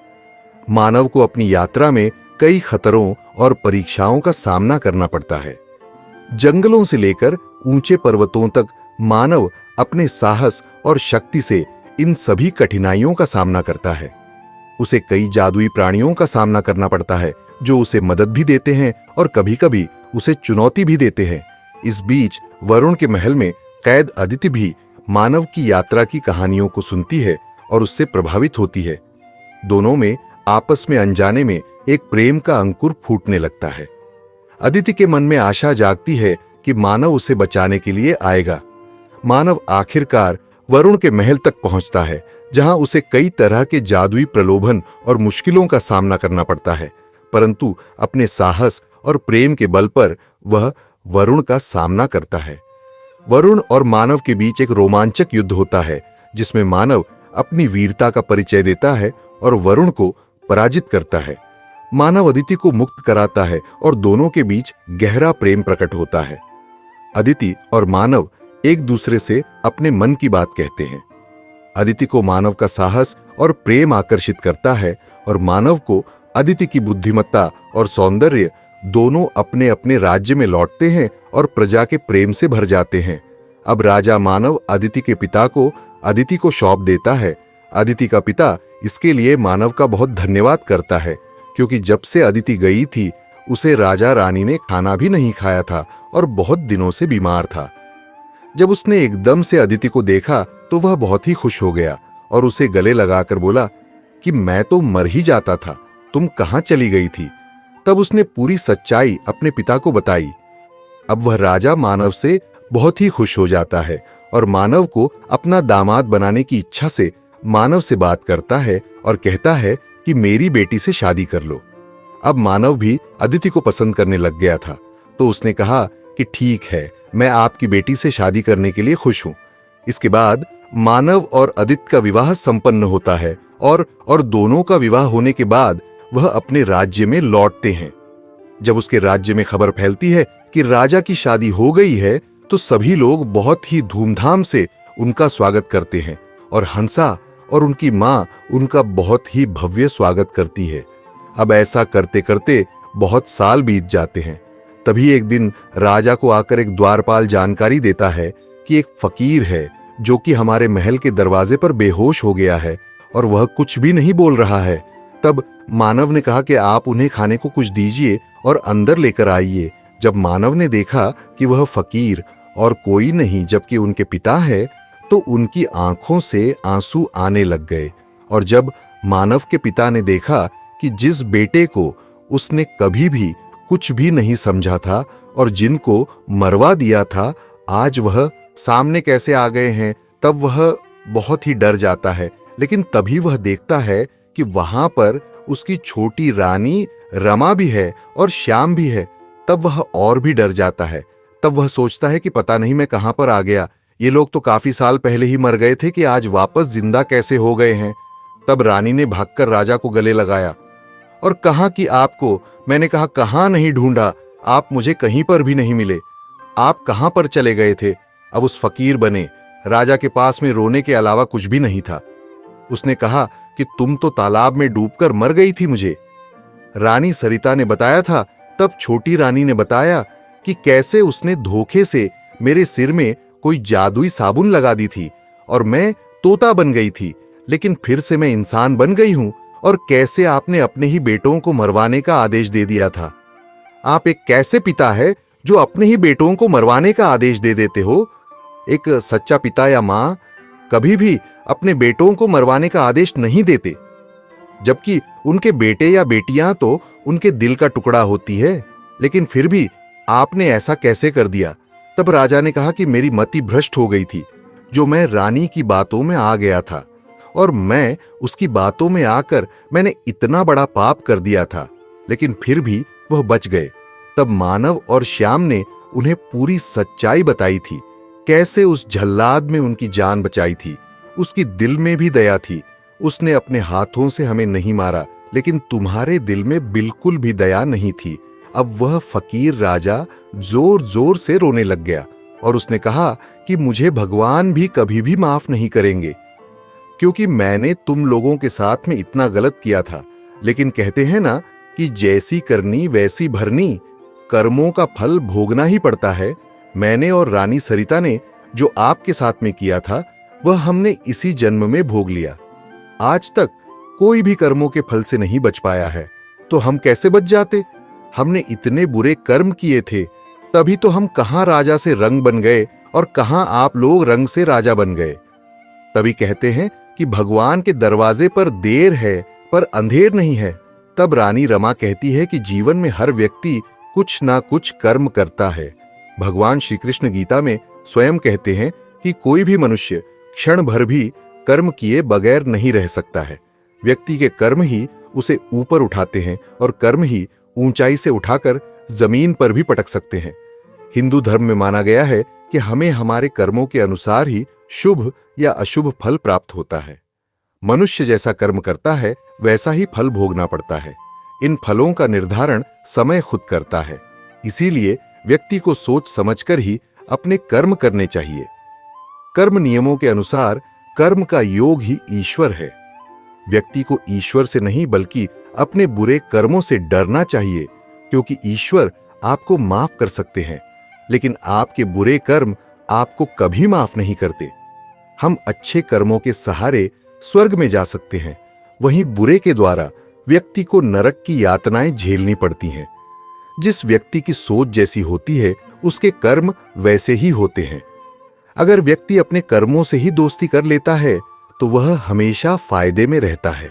मानव को अपनी यात्रा में कई खतरों और परीक्षाओं का सामना करना पड़ता है। जंगलों से लेकर ऊंचे पर्वतों तक मानव अपने साहस और शक्ति से इन सभी कठिनाइयों का सामना करता है। उसे कई जादुई प्राणियों का सामना करना पड़ता है जो उसे मदद भी देते हैं और कभी-कभी उसे चुनौती भी देते हैं। इस बीच वरुण के महल में कैद अदिति भी मानव की यात्रा की कहानियों को सुनती है और उससे प्रभावित होती है। दोनों में आपस में अनजाने में एक प्रेम का अंकुर फूटने लगता है। अदिति के मन में आशा जागती है कि मानव उसे बचाने के लिए आएगा। मानव आखिरकार वरुण के महल तक पहुंचता है, जहां उसे कई तरह के जादुई प्रलोभन और मुश्किलों का सामना करना पड़ता है, परंतु अपने साहस और प्रेम के बल पर वह वरुण का सामना करता है। वरुण और मानव के बीच एक रोमांचक युद्ध होता है, जिसमें मानव अपनी वीरता का परिचय देता है और वरुण को पराजित करता है। मानव अदिति को मुक्त कराता है और दोनों के बीच गहरा प्रेम प्रकट होता है। अदिति और मानव एक दूसरे से अपने मन की बात कहते हैं। अदिति को मानव का साहस और प्रेम आकर्षित करता है और मानव को अदिति की बुद्धिमत्ता और सौंदर्य। दोनों अपने अपने राज्य में लौटते हैं और प्रजा के प्रेम से भर जाते हैं। अब राजा मानव अदिति के पिता को अदिति को सौंप देता है। अदिति का पिता इसके लिए मानव का बहुत धन्यवाद करता है, क्योंकि जब से अदिति गई थी उसे राजा रानी ने खाना भी नहीं खाया था और बहुत दिनों से बीमार था। जब उसने एकदम से अदिति को देखा तो वह बहुत ही खुश हो गया और उसे गले लगाकर बोला कि मैं तो मर ही जाता था, तुम कहां चली गई थी। तब उसने पूरी सच्चाई अपने पिता को बताई। अब वह राजा मानव से बहुत ही खुश हो जाता है और मानव को अपना दामाद बनाने की इच्छा से मानव से बात करता है और कहता है कि मेरी बेटी से शादी कर लो। अब मानव भी अदिति को पसंद करने लग गया था, तो उसने कहा कि ठीक है, मैं आपकी बेटी से शादी करने के लिए खुश हूं। इसके बाद मानव और अदिति का विवाह संपन्न होता है और दोनों का विवाह होने के बाद वह अपने राज्य में लौटते हैं। जब उसके राज्य में खबर फैलती है कि राजा की शादी हो गई है, तो सभी लोग बहुत ही धूमधाम से उनका स्वागत करते हैं और हंसा और उनकी मां उनका बहुत ही भव्य स्वागत करती है। अब ऐसा करते करते बहुत साल बीत जाते हैं। तभी एक दिन राजा को आकर एक द्वारपाल जानकारी देता है कि एक फकीर है जो कि हमारे महल के दरवाजे पर बेहोश हो गया है और वह कुछ भी नहीं बोल रहा है। तब मानव ने कहा कि आप उन्हें खाने को कुछ दीजिए और अंदर लेकर आइए। जब मानव ने देखा कि वह फकीर और कोई नहीं जबकि उनके पिता है, तो उनकी आंखों से आंसू आने लग गए। और जब मानव के पिता ने देखा कि जिस बेटे को उसने कभी भी कुछ भी नहीं समझा था और जिनको मरवा दिया था, आज वह सामने कैसे आ गए हैं, तब वह बहुत ही डर जाता है। लेकिन तभी वह देखता है कि वहां पर उसकी छोटी रानी रमा भी है और श्याम भी है। तब वह और भी डर जाता है। तब वह सोचता है कि पता नहीं मैं कहां पर आ गया, ये लोग तो काफी साल पहले ही मर गए थे कि आज वापस जिंदा कैसे हो गए हैं। तब रानी ने भागकर राजा को गले लगाया और कहा कि आपको मैंने कहा कहां नहीं ढूंढा, आप मुझे कहीं पर भी नहीं मिले, आप कहां पर चले गए थे। अब उस फकीर बने राजा के पास में रोने के अलावा कुछ भी नहीं था। उसने कहा कि तुम तो तालाब में डूबकर मर गई थी मुझे। रानी सरिता ने बताया था। तब छोटी रानी ने बताया कि कैसे उसने धोखे से मेरे सिर में कोई जादुई साबुन लगा दी थी और मैं तोता बन गई थी, लेकिन फिर से मैं इंसान बन गई हूं, और कैसे आपने अपने ही बेटों को मरवाने का आदेश दे दिया था। आप एक कैसे पिता है जो अपने ही बेटों को मरवाने का आदेश दे देते हो। एक सच्चा पिता या मां कभी भी अपने बेटों को मरवाने का आदेश नहीं देते, जबकि उनके बेटे या बेटियां तो उनके दिल का टुकड़ा होती है। लेकिन फिर भी आपने ऐसा कैसे कर दिया। तब राजा ने कहा कि मेरी मति भ्रष्ट हो गई थी, जो मैं रानी की बातों में आ गया था और मैं उसकी बातों में आकर मैंने इतना बड़ा पाप कर दिया था, लेकिन फिर भी वह बच गए। तब मानव और श्याम ने उन्हें पूरी सच्चाई बताई थी, कैसे उस जल्लाद में उनकी जान बचाई थी। उसकी दिल में भी दया थी। उसने अपने हाथों से हमें नहीं मारा, लेकिन तुम्हारे दिल में बिल्कुल भी दया नहीं थी। अब वह फकीर राजा जोर जोर से रोने लग गया और उसने कहा कि मुझे भगवान भी कभी भी माफ नहीं करेंगे, क्योंकि मैंने तुम लोगों के साथ में इतना गलत किया था। लेकिन कहते हैं ना कि जैसी करनी वैसी भरनी, कर्मों का फल भोगना ही पड़ता है। मैंने और रानी सरिता ने जो आपके साथ में किया था, वह हमने इसी जन्म में भोग लिया। आज तक कोई भी कर्मों के फल से नहीं बच पाया है, तो हम कैसे बच जाते? हमने इतने बुरे कर्म किए थे, तभी तो हम कहां राजा से रंग बन गए और कहां आप लोग रंग से राजा बन गए। तभी कहते हैं कि भगवान के दरवाजे पर देर है पर अंधेर नहीं है। तब रानी रमा कहती है कि जीवन में हर व्यक्ति कुछ ना कुछ कर्म करता है। भगवान श्री कृष्ण गीता में स्वयं कहते हैं कि कोई भी मनुष्य क्षण भर भी कर्म किए बगैर नहीं रह सकता है। व्यक्ति के कर्म ही उसे ऊपर उठाते हैं और कर्म ही ऊंचाई से उठाकर जमीन पर भी पटक सकते हैं। हिंदू धर्म में माना गया है कि हमें हमारे कर्मों के अनुसार ही शुभ या अशुभ फल प्राप्त होता है। मनुष्य जैसा कर्म करता है वैसा ही फल भोगना पड़ता है। इन फलों का निर्धारण समय खुद करता है। इसीलिए व्यक्ति को सोच समझकर ही अपने कर्म करने चाहिए। कर्म नियमों के अनुसार कर्म का योग ही ईश्वर है। व्यक्ति को ईश्वर से नहीं बल्कि अपने बुरे कर्मों से डरना चाहिए, क्योंकि ईश्वर आपको माफ कर सकते हैं, लेकिन आपके बुरे कर्म आपको कभी माफ नहीं करते। हम अच्छे कर्मों के सहारे स्वर्ग में जा सकते हैं, वहीं बुरे के द्वारा व्यक्ति को नरक की यातनाएं झेलनी पड़ती हैं। जिस व्यक्ति की सोच जैसी होती है उसके कर्म वैसे ही होते हैं। अगर व्यक्ति अपने कर्मों से ही दोस्ती कर लेता है तो वह हमेशा फायदे में रहता है।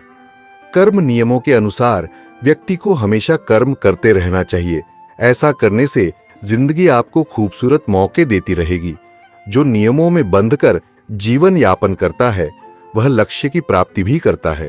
कर्म नियमों के अनुसार व्यक्ति को हमेशा कर्म करते रहना चाहिए। ऐसा करने से जिंदगी आपको खूबसूरत मौके देती रहेगी। जो नियमों में बंधकर जीवन यापन करता है वह लक्ष्य की प्राप्ति भी करता है।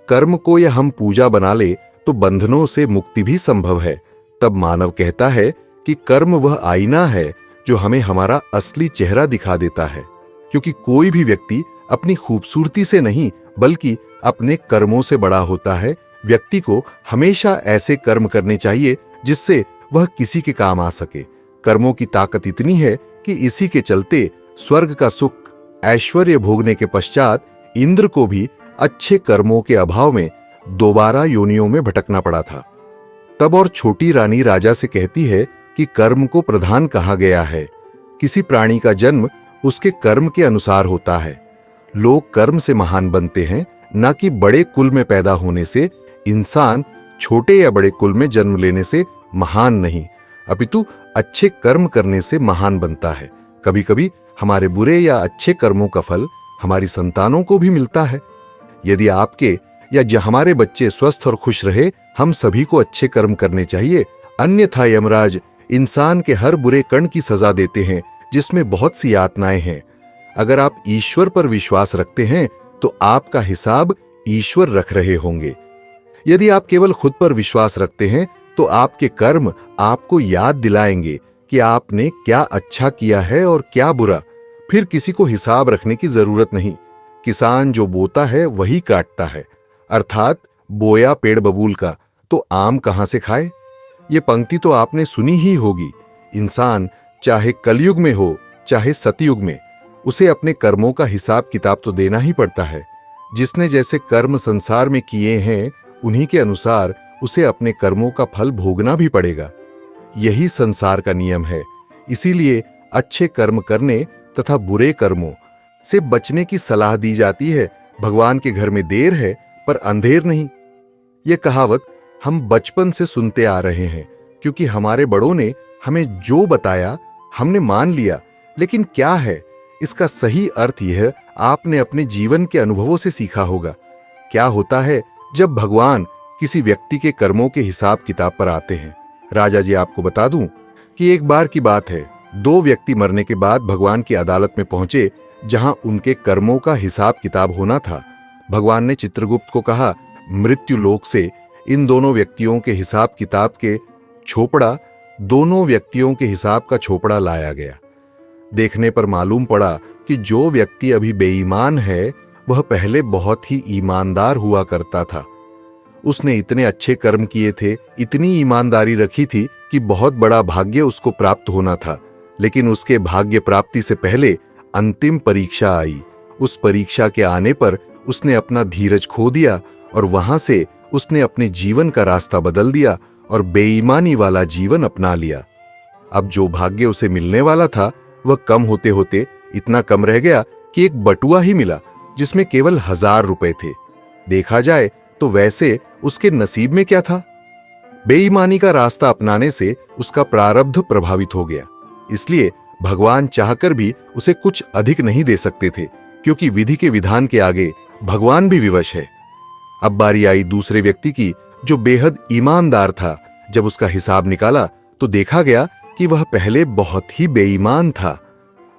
कर्म को यह हम पूजा बना ले तो बंधनों से मुक्ति भी संभव है। तब मानव कहता है कि कर्म वह आईना है जो हमें हमारा असली चेहरा दिखा देता है, क्योंकि कोई भी व्यक्ति अपनी खूबसूरती से नहीं बल्कि अपने कर्मों से बड़ा होता है। व्यक्ति को हमेशा ऐसे कर्म करने चाहिए जिससे वह किसी के काम आ सके। कर्मों की ताकत इतनी है कि इसी के चलते स्वर्ग का सुख ऐश्वर्य भोगने के पश्चात इंद्र को भी अच्छे कर्मों के अभाव में दोबारा योनियों में भटकना पड़ा था। तब और छोटी रानी राजा से कहती है कि कर्म को प्रधान कहा गया है। किसी प्राणी का जन्म उसके कर्म के अनुसार होता है। लोग कर्म से महान बनते हैं, न कि बड़े कुल में पैदा होने से। इंसान छोटे या बड़े कुल में जन्म लेने से महान नहीं, अपितु अच्छे कर्म करने से महान बनता है। कभी कभी हमारे बुरे या अच्छे कर्मों का फल हमारी संतानों को भी मिलता है। यदि आपके या हमारे बच्चे स्वस्थ और खुश रहे, हम सभी को अच्छे कर्म करने चाहिए। अन्यथा यमराज इंसान के हर बुरे कण की सजा देते हैं, जिसमें बहुत सी यातनाएं हैं। अगर आप ईश्वर पर विश्वास रखते हैं तो आपका हिसाब ईश्वर रख रहे होंगे। यदि आप केवल खुद पर विश्वास रखते हैं तो आपके कर्म आपको याद दिलाएंगे कि आपने क्या अच्छा किया है और क्या बुरा। फिर किसी को हिसाब रखने की जरूरत नहीं। किसान जो बोता है वही काटता है, अर्थात बोया पेड़ बबूल का तो आम कहां से खाए। ये पंक्ति तो आपने सुनी ही होगी। इंसान चाहे कलयुग में हो चाहे सतयुग में, उसे अपने कर्मों का हिसाब किताब तो देना ही पड़ता है। जिसने जैसे कर्म संसार में किए हैं उन्हीं के अनुसार उसे अपने कर्मों का फल भोगना भी पड़ेगा। यही संसार का नियम है। इसीलिए अच्छे कर्म करने तथा बुरे कर्मों से बचने की सलाह दी जाती है। भगवान के घर में देर है पर अंधेर नहीं। यह कहावत हम बचपन से सुनते आ रहे हैं, क्योंकि हमारे बड़ों ने हमें जो बताया हमने मान लिया। लेकिन क्या है इसका सही अर्थ? यह आपने अपने जीवन के अनुभवों से सीखा होगा। क्या होता है जब भगवान किसी व्यक्ति के कर्मों के हिसाब किताब पर आते हैं? राजा जी, आपको बता दूं कि एक बार की बात है, दो व्यक्ति मरने के बाद भगवान की अदालत में पहुंचे, जहां उनके कर्मों का हिसाब किताब होना था। भगवान ने चित्रगुप्त को कहा, मृत्यु लोक से इन दोनों व्यक्तियों के हिसाब किताब के छोपड़ा, दोनों व्यक्तियों के हिसाब का छोपड़ा लाया गया। देखने पर मालूम पड़ा कि जो व्यक्ति अभी बेईमान है वह पहले बहुत ही ईमानदार हुआ करता था। उसने इतने अच्छे कर्म किए थे, इतनी ईमानदारी रखी थी कि बहुत बड़ा भाग्य उसको प्राप्त होना था। लेकिन उसके भाग्य प्राप्ति से पहले अंतिम परीक्षा आई। उस परीक्षा के आने पर उसने अपना धीरज खो दिया और वहां से उसने अपने जीवन का रास्ता बदल दिया और बेईमानी वाला जीवन अपना लिया। अब जो भाग्य उसे मिलने वाला था वह कम होते होते इतना कम रह गया कि एक बटुआ ही मिला जिसमें केवल 1000 रुपए थे। देखा जाए तो वैसे उसके नसीब में क्या था? बेईमानी का रास्ता अपनाने से उसका प्रारब्ध प्रभावित हो गया। इसलिए भगवान चाहकर भी उसे कुछ अधिक नहीं दे सकते थे, क्योंकि विधि के विधान के आगे भगवान भी विवश है। अब बारी आई दूसरे व्यक्ति की, जो बेहद ईमानदार था। जब उसका हिसाब निकाला तो देखा गया कि वह पहले बहुत ही बेईमान था।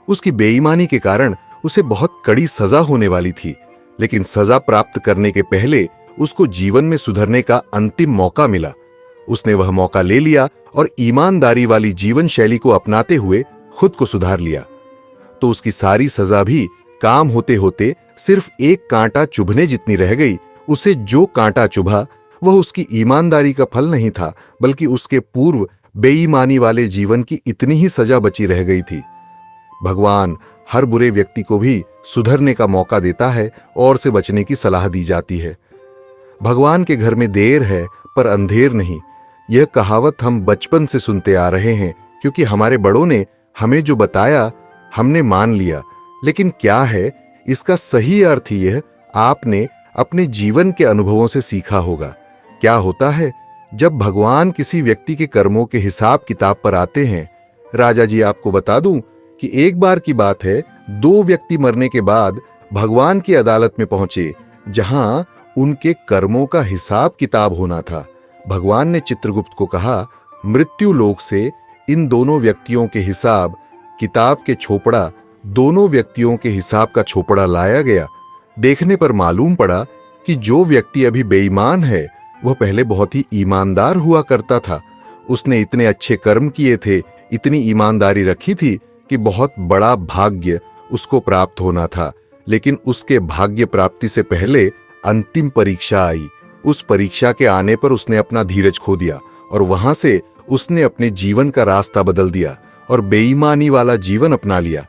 उसकी बेईमानी के कारण उसे बहुत कड़ी सजा होने वाली थी, लेकिन सजा प्राप्त करने के पहले उसको जीवन में सुधरने का अंतिम मौका मिला। उसने वह मौका ले लिया और ईमानदारी वाली जीवन शैली को अपनाते हुए खुद को सुधार लिया। तो उसकी सारी सजा भी काम होते होते सिर्फ एक कांटा चुभने जितनी रह गई। उसे जो कांटा चुभा वह उसकी ईमानदारी का फल नहीं था, बल्कि उसके पूर्व बेईमानी वाले जीवन की इतनी ही सजा बची रह गई थी। भगवान हर बुरे व्यक्ति को भी सुधरने का मौका देता है और से बचने की सलाह दी जाती है। भगवान के घर में देर है पर अंधेर नहीं, यह कहावत हम बचपन से सुनते आ रहे हैं, क्योंकि हमारे बड़ों ने हमें जो बताया हमने मान लिया। लेकिन क्या है इसका सही अर्थ? यह आपने अपने जीवन के अनुभवों से सीखा होगा। क्या होता है जब भगवान किसी व्यक्ति के कर्मों के हिसाब किताब पर आते हैं? राजा जी, आपको बता दूं कि एक बार की बात है, 2 व्यक्ति मरने के बाद भगवान की अदालत में पहुंचे, जहां उनके कर्मों का हिसाब किताब होना था। भगवान ने चित्रगुप्त को कहा, मृत्यु लोक से इन दोनों व्यक्तियों के हिसाब किताब के छोपड़ा, दोनों व्यक्तियों के हिसाब का छोपड़ा लाया गया। देखने पर मालूम पड़ा कि जो व्यक्ति अभी बेईमान है वह पहले बहुत ही ईमानदार हुआ करता था। उसने इतने अच्छे कर्म किए थे, इतनी ईमानदारी रखी थी कि बहुत बड़ा भाग्य उसको प्राप्त होना था। लेकिन उसके भाग्य प्राप्ति से पहले अंतिम परीक्षा आई। उस परीक्षा के आने पर उसने अपना धीरज खो दिया और वहां से उसने अपने जीवन का रास्ता बदल दिया और बेईमानी वाला जीवन अपना लिया।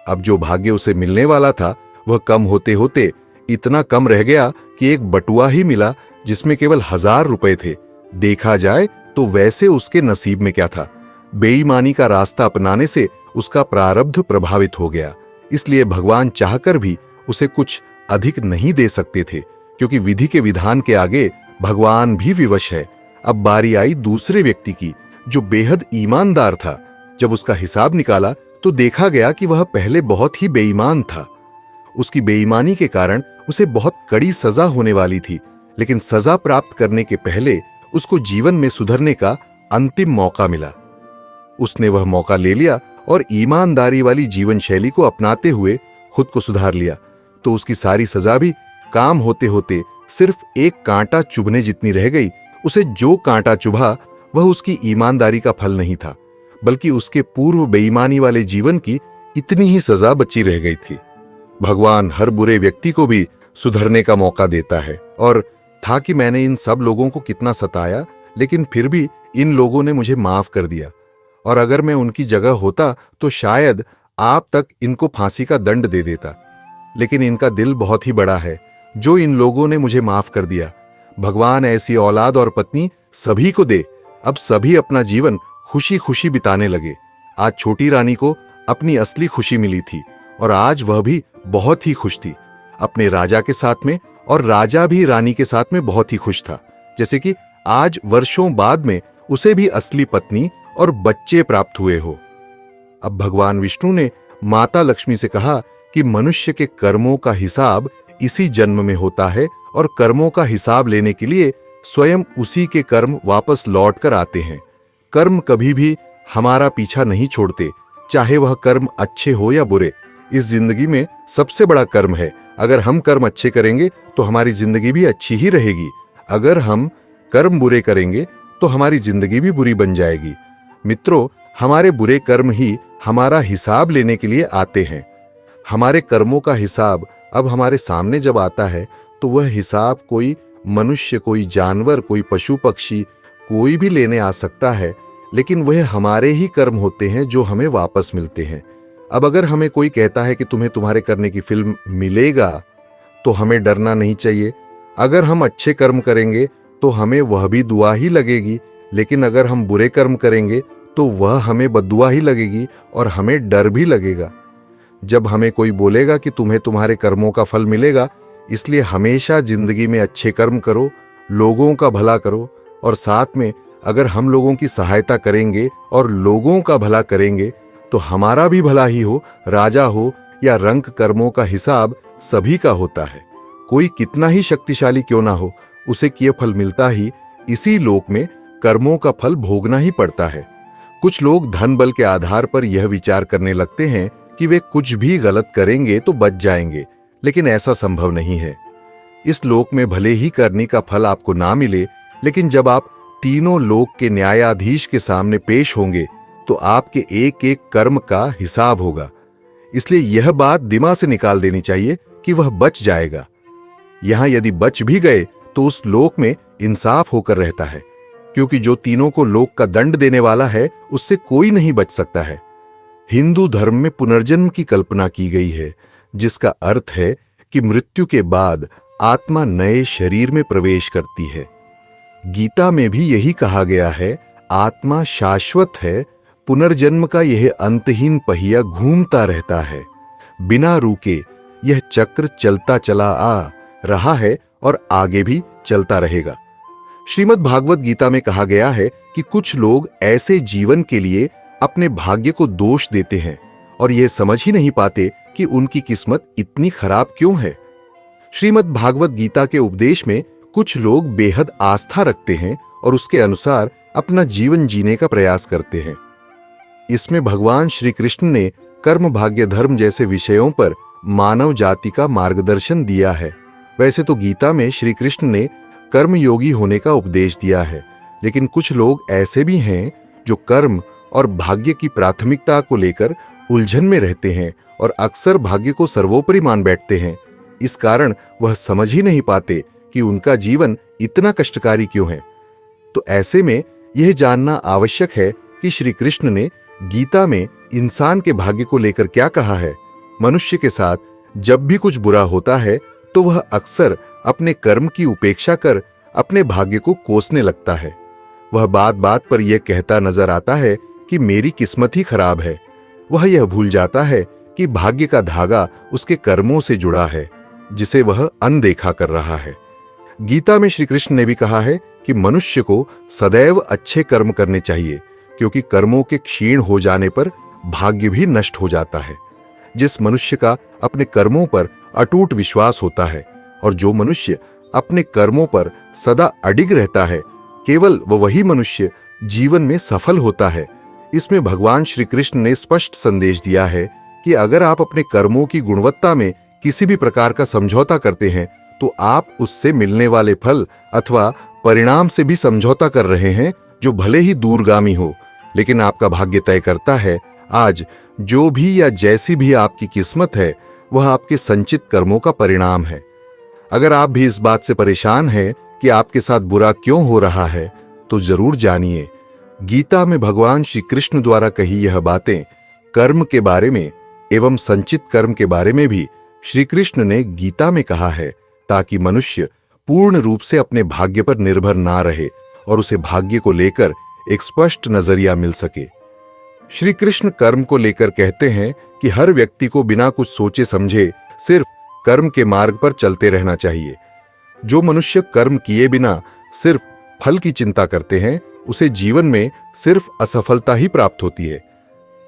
अब जो भाग्य उसे मिलने वाला था वह कम होते होते इतना कम रह गया कि एक बटुआ ही मिला जिसमें केवल 1000 रुपए थे। देखा जाए तो वैसे उसके नसीब में क्या था? बेईमानी का रास्ता अपनाने से उसका प्रारब्ध प्रभावित हो गया। इसलिए भगवान चाहकर भी उसे कुछ अधिक नहीं दे सकते थे, क्योंकि विधि के विधान के आगे भगवान भी विवश है। अब बारी आई दूसरे व्यक्ति की, जो बेहद ईमानदार था। जब उसका हिसाब निकाला तो देखा गया कि वह पहले बहुत ही बेईमान था। उसकी बेईमानी के कारण उसे बहुत कड़ी सजा होने वाली थी, लेकिन सजा प्राप्त करने के पहले उसको जीवन में सुधरने का अंतिम मौका मिला। उसने वह मौका ले लिया और ईमानदारी वाली जीवन शैली को अपनाते हुए खुद को सुधार लिया। तो उसकी सारी सजा भी काम होते होते सिर्फ एक कांटा चुभने जितनी रह गई। उसे जो कांटा चुभा वह उसकी ईमानदारी का फल नहीं था, बल्कि उसके पूर्व बेईमानी वाले जीवन की इतनी ही सजा बची रह गई थी। भगवान हर बुरे व्यक्ति को भी सुधरने का मौका देता है। और था कि मैंने इन सब लोगों को कितना सताया, लेकिन फिर भी इन लोगों ने मुझे माफ कर दिया। और अगर मैं उनकी जगह होता तो शायद आप तक इनको फांसी का दंड दे देता। लेकिन इनका दिल बहुत ही बड़ा है, जो इन लोगों ने मुझे माफ कर दिया। भगवान ऐसी औलाद और पत्नी सभी को दे। अब सभी अपना जीवन खुशी खुशी बिताने लगे। आज छोटी रानी को अपनी असली खुशी मिली थी और आज वह भी बहुत ही खुश थी अपने राजा के साथ में, और राजा भी रानी के साथ में बहुत ही खुश था। जैसे कि आज वर्षों बाद में उसे भी असली पत्नी और बच्चे प्राप्त हुए हो। अब भगवान विष्णु ने माता लक्ष्मी से कहा कि मनुष्य के कर्मों का हिसाब इसी जन्म में होता है और कर्मों का हिसाब लेने के लिए स्वयं उसी के कर्म वापस लौट कर आते हैं। कर्म कभी भी हमारा पीछा नहीं छोड़ते, चाहे वह कर्म अच्छे हो या बुरे। इस जिंदगी में सबसे बड़ा कर्म है। अगर हम कर्म अच्छे करेंगे तो हमारी जिंदगी भी अच्छी ही रहेगी। अगर हम कर्म बुरे करेंगे तो हमारी जिंदगी भी बुरी बन जाएगी। मित्रों, हमारे बुरे कर्म ही हमारा हिसाब लेने के लिए आते हैं। हमारे कर्मों का हिसाब अब हमारे सामने जब आता है तो वह हिसाब कोई मनुष्य, कोई जानवर, कोई पशु पक्षी, कोई भी लेने आ सकता है, लेकिन वह हमारे ही कर्म होते हैं जो हमें वापस मिलते हैं। अब अगर हमें कोई कहता है कि तुम्हें तुम्हारे करने की फिल्म मिलेगा, तो हमें डरना नहीं चाहिए। अगर हम अच्छे कर्म करेंगे तो हमें वह भी दुआ ही लगेगी, लेकिन अगर हम बुरे कर्म करेंगे तो वह हमें बद्दुआ ही लगेगी और हमें डर भी लगेगा। जब हमें कोई बोलेगा कि तुम्हें तुम्हारे कर्मों का फल मिलेगा, इसलिए हमेशा जिंदगी में अच्छे कर्म करो, लोगों का भला करो, और साथ में अगर हम लोगों की सहायता करेंगे और लोगों का भला करेंगे तो हमारा भी भला ही हो, राजा हो या रंक, कर्मों का हिसाब सभी का होता है। कोई कितना ही शक्तिशाली क्यों ना हो, उसे किए फल मिलता ही इसी लोक में कर्मों का फल भोगना ही पड़ता है। कुछ लोग धन बल के आधार पर यह विचार करने लगते हैं कि वे कुछ भी गलत करेंगे तो बच जाएंगे, लेकिन ऐसा संभव नहीं है। इस लोक में भले ही करने का फल आपको ना मिले, लेकिन जब आप तीनों लोक के न्यायाधीश के सामने पेश होंगे तो आपके एक एक कर्म का हिसाब होगा। इसलिए यह बात दिमाग से निकाल देनी चाहिए कि वह बच जाएगा। यहां यदि बच भी गए तो उस लोक में इंसाफ होकर रहता है, क्योंकि जो तीनों को लोक का दंड देने वाला है उससे कोई नहीं बच सकता है। हिंदू धर्म में पुनर्जन्म की कल्पना की गई है, जिसका अर्थ है कि मृत्यु के बाद आत्मा नए शरीर में प्रवेश करती है। गीता में भी यही कहा गया है, आत्मा शाश्वत है, पुनर्जन्म का यह अंतहीन पहिया घूमता रहता है, बिना रुके यह चक्र चलता चला आ रहा है और आगे भी चलता रहेगा। श्रीमद् भागवत गीता में कहा गया है कि कुछ लोग ऐसे जीवन के लिए अपने भाग्य को दोष देते हैं और यह समझ ही नहीं पाते कि उनकी किस्मत इतनी खराब क्यों है। श्रीमद् भागवत गीता के उपदेश में कुछ लोग बेहद आस्था रखते हैं और उसके अनुसार अपना जीवन जीने का प्रयास करते हैं। इसमें भगवान श्री कृष्ण ने कर्म, भाग्य, धर्म जैसे विषयों पर मानव जाति का मार्गदर्शन दिया है। वैसे तो गीता में श्री कृष्ण ने कर्मयोगी होने का उपदेश दिया है, लेकिन कुछ लोग ऐसे भी हैं जो कर्म और भाग्य की प्राथमिकता को लेकर उलझन में रहते हैं और अक्सर भाग्य को सर्वोपरि मान बैठते हैं। इस कारण वह समझ ही नहीं पाते कि उनका जीवन इतना कष्टकारी क्यों है। तो ऐसे में यह जानना आवश्यक है कि श्री कृष्ण ने गीता में इंसान के भाग्य को लेकर क्या कहा है। मनुष्य के साथ जब भी कुछ बुरा होता है तो वह अक्सर अपने कर्म की उपेक्षा कर अपने भाग्य को कोसने लगता है। वह बात बात पर यह कहता नजर आता है कि मेरी किस्मत ही खराब है। वह यह भूल जाता है कि भाग्य का धागा उसके कर्मों से जुड़ा है, जिसे वह अनदेखा कर रहा है। गीता में श्री कृष्ण ने भी कहा है कि मनुष्य को सदैव अच्छे कर्म करने चाहिए, क्योंकि कर्मों के क्षीण हो जाने पर भाग्य भी नष्ट हो जाता है। जिस मनुष्य का अपने कर्मों पर अटूट विश्वास होता है और जो मनुष्य अपने कर्मों पर सदा अडिग रहता है, केवल वही मनुष्य जीवन में सफल होता है। इसमें भगवान श्री कृष्ण ने स्पष्ट संदेश दिया है कि अगर आप अपने कर्मों की गुणवत्ता में किसी भी प्रकार का समझौता करते हैं तो आप उससे मिलने वाले फल अथवा परिणाम से भी समझौता कर रहे हैं, जो भले ही दूरगामी हो, लेकिन आपका भाग्य तय करता है। आज जो भी या जैसी भी आपकी किस्मत है, वह आपके संचित कर्मों का परिणाम है। अगर आप भी इस बात से परेशान हैं कि आपके साथ बुरा क्यों हो रहा है, तो जरूर जानिए, गीता में भगवान श्री कृष्ण द्वारा कही यह बातें कर्म के बारे में एवं संचित कर्म के बारे में भी श्री कृष्ण ने गीता में कहा है, ताकि मनुष्य पूर्ण रूप से अपने भाग्य पर निर्भर ना रहे और उसे भाग्य को लेकर एक स्पष्ट नजरिया मिल सके। श्री कृष्ण कर्म को लेकर कहते हैं कि हर व्यक्ति को बिना कुछ सोचे समझे सिर्फ कर्म के मार्ग पर चलते रहना चाहिए। जो मनुष्य कर्म किए बिना सिर्फ फल की चिंता करते हैं, उसे जीवन में सिर्फ असफलता ही प्राप्त होती है।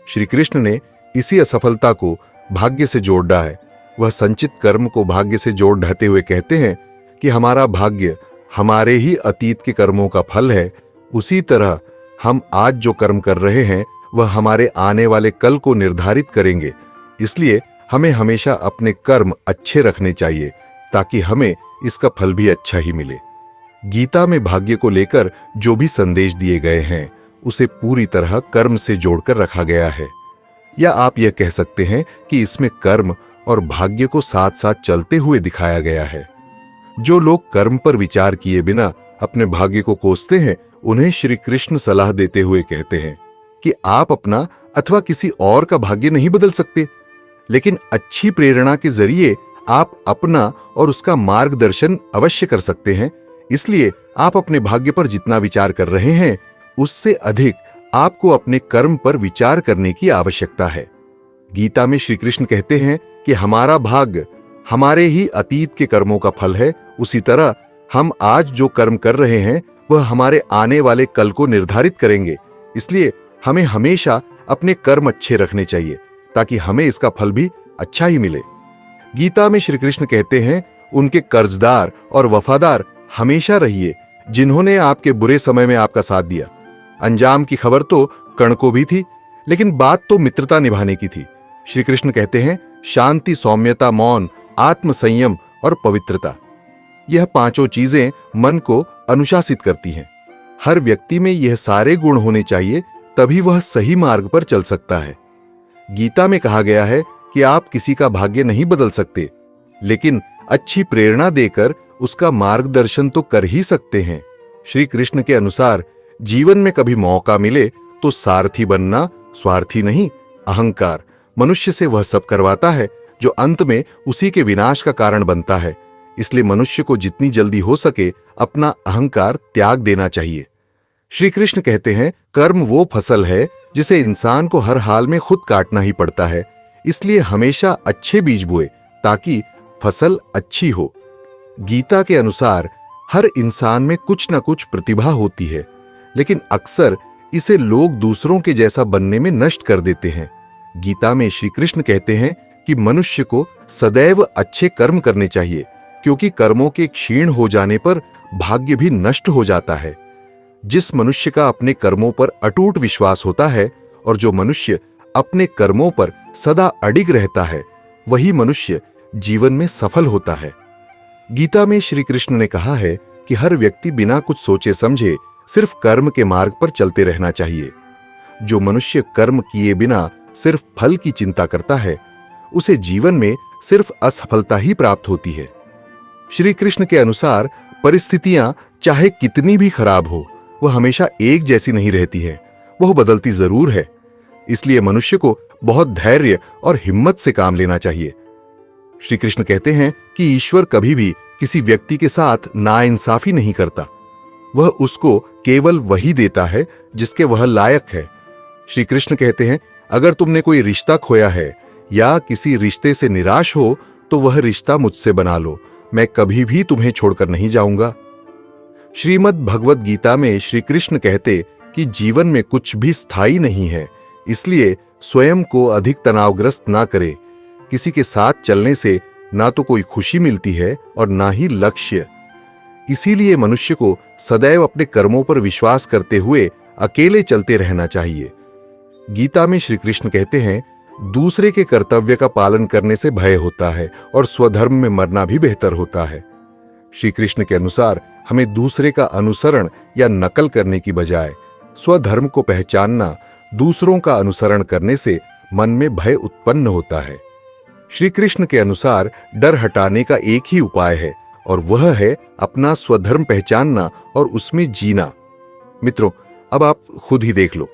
श्री कृष्ण ने इसी असफलता को भाग्य से जोड़ा है। वह संचित कर्म को भाग्य से जोड़ ढाते हुए कहते हैं कि हमारा भाग्य हमारे ही अतीत के कर्मों का फल है। उसी तरह हम आज जो कर्म कर रहे हैं वह हमारे आने वाले कल को निर्धारित करेंगे। इसलिए हमें हमेशा अपने कर्म अच्छे रखने चाहिए, ताकि हमें इसका फल भी अच्छा ही मिले। गीता में भाग्य को लेकर जो भी संदेश दिए गए हैं, उसे पूरी तरह कर्म से जोड़कर रखा गया है। या आप यह कह सकते हैं कि इसमें कर्म और भाग्य को साथ साथ चलते हुए दिखाया गया है। जो लोग कर्म पर विचार किए बिना अपने भाग्य को कोसते हैं, उन्हें श्री कृष्ण सलाह देते हुए कहते हैं कि आप अपना अथवा किसी और का भाग्य नहीं बदल सकते, लेकिन अच्छी प्रेरणा के जरिए आप अपना और उसका मार्गदर्शन अवश्य कर सकते हैं। इसलिए आप अपने भाग्य पर जितना विचार कर रहे हैं, उससे अधिक आपको अपने कर्म पर विचार करने की आवश्यकता है। गीता में श्री कृष्ण कहते हैं कि हमारा भाग्य हमारे ही अतीत के कर्मों का फल है। उसी तरह हम आज जो कर्म कर रहे हैं वह हमारे आने वाले कल को निर्धारित करेंगे। इसलिए हमें हमेशा अपने कर्म अच्छे रखने चाहिए ताकि हमें इसका फल भी अच्छा ही मिले। गीता में श्री कृष्ण कहते हैं, उनके कर्जदार और वफादार हमेशा रहिए जिन्होंने आपके बुरे समय में आपका साथ दिया। अंजाम की खबर तो कर्ण को भी थी, लेकिन बात तो मित्रता निभाने की थी। श्री कृष्ण कहते हैं, शांति, सौम्यता, मौन, आत्म संयम और पवित्रता, यह पांचों चीजें मन को अनुशासित करती हैं। हर व्यक्ति में यह सारे गुण होने चाहिए, तभी वह सही मार्ग पर चल सकता है। गीता में कहा गया है कि आप किसी का भाग्य नहीं बदल सकते, लेकिन अच्छी प्रेरणा देकर उसका मार्गदर्शन तो कर ही सकते हैं। श्री कृष्ण के अनुसार जीवन में कभी मौका मिले तो सारथी बनना, स्वार्थी नहीं, अहंकार मनुष्य से वह सब करवाता है जो अंत में उसी के विनाश का कारण बनता है। इसलिए मनुष्य को जितनी जल्दी हो सके अपना अहंकार त्याग देना चाहिए। श्री कृष्ण कहते हैं, कर्म वो फसल है जिसे इंसान को हर हाल में खुद काटना ही पड़ता है। इसलिए हमेशा अच्छे बीज बोए ताकि फसल अच्छी हो। गीता के अनुसार हर इंसान में कुछ न कुछ प्रतिभा होती है, लेकिन अक्सर इसे लोग दूसरों के जैसा बनने में नष्ट कर देते हैं। गीता में श्री कृष्ण कहते हैं कि मनुष्य को सदैव अच्छे कर्म करने चाहिए, क्योंकि कर्मों के क्षीण हो जाने पर भाग्य भी नष्ट हो जाता है। जिस मनुष्य का अपने कर्मों पर अटूट विश्वास होता है और जो मनुष्य अपने कर्मों पर सदा अडिग रहता है, वही मनुष्य जीवन में सफल होता है। गीता में श्री कृष्ण ने कहा है कि हर व्यक्ति बिना कुछ सोचे समझे सिर्फ कर्म के मार्ग पर चलते रहना चाहिए। जो मनुष्य कर्म किए बिना सिर्फ फल की चिंता करता है, उसे जीवन में सिर्फ असफलता ही प्राप्त होती है। श्री कृष्ण के अनुसार परिस्थितियां चाहे कितनी भी खराब हो, वह हमेशा एक जैसी नहीं रहती है, वह बदलती जरूर है। इसलिए मनुष्य को बहुत धैर्य और हिम्मत से काम लेना चाहिए। श्री कृष्ण कहते हैं कि ईश्वर कभी भी किसी व्यक्ति के साथ नाइंसाफी नहीं करता, वह उसको केवल वही देता है जिसके वह लायक है। श्री कृष्ण कहते हैं, अगर तुमने कोई रिश्ता खोया है या किसी रिश्ते से निराश हो तो वह रिश्ता मुझसे बना लो, मैं कभी भी तुम्हें छोड़कर नहीं जाऊंगा। श्रीमद् भगवत गीता में श्री कृष्ण कहते कि जीवन में कुछ भी स्थायी नहीं है, इसलिए स्वयं को अधिक तनावग्रस्त ना करें। किसी के साथ चलने से ना तो कोई खुशी मिलती है और ना ही लक्ष्य। इसीलिए मनुष्य को सदैव अपने कर्मों पर विश्वास करते हुए अकेले चलते रहना चाहिए। गीता में श्री कृष्ण कहते हैं, दूसरे के कर्तव्य का पालन करने से भय होता है और स्वधर्म में मरना भी बेहतर होता है। श्री कृष्ण के अनुसार हमें दूसरे का अनुसरण या नकल करने की बजाय स्वधर्म को पहचानना, दूसरों का अनुसरण करने से मन में भय उत्पन्न होता है। श्री कृष्ण के अनुसार डर हटाने का एक ही उपाय है और वह है अपना स्वधर्म पहचानना और उसमें जीना। मित्रों, अब आप खुद ही देख लो,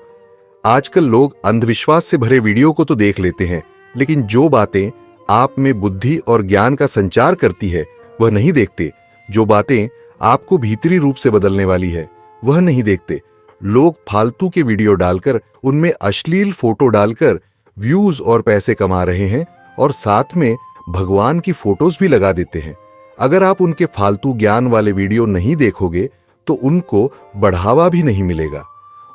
आजकल लोग अंधविश्वास से भरे वीडियो को तो देख लेते हैं, लेकिन जो बातें आप में बुद्धि और ज्ञान का संचार करती है वह नहीं देखते। जो बातें आपको भीतरी रूप से बदलने वाली है वह नहीं देखते। लोग फालतू के वीडियो डालकर, उनमें अश्लील फोटो डालकर व्यूज और पैसे कमा रहे हैं और साथ में भगवान की फोटोज भी लगा देते हैं। अगर आप उनके फालतू ज्ञान वाले वीडियो नहीं देखोगे तो उनको बढ़ावा भी नहीं मिलेगा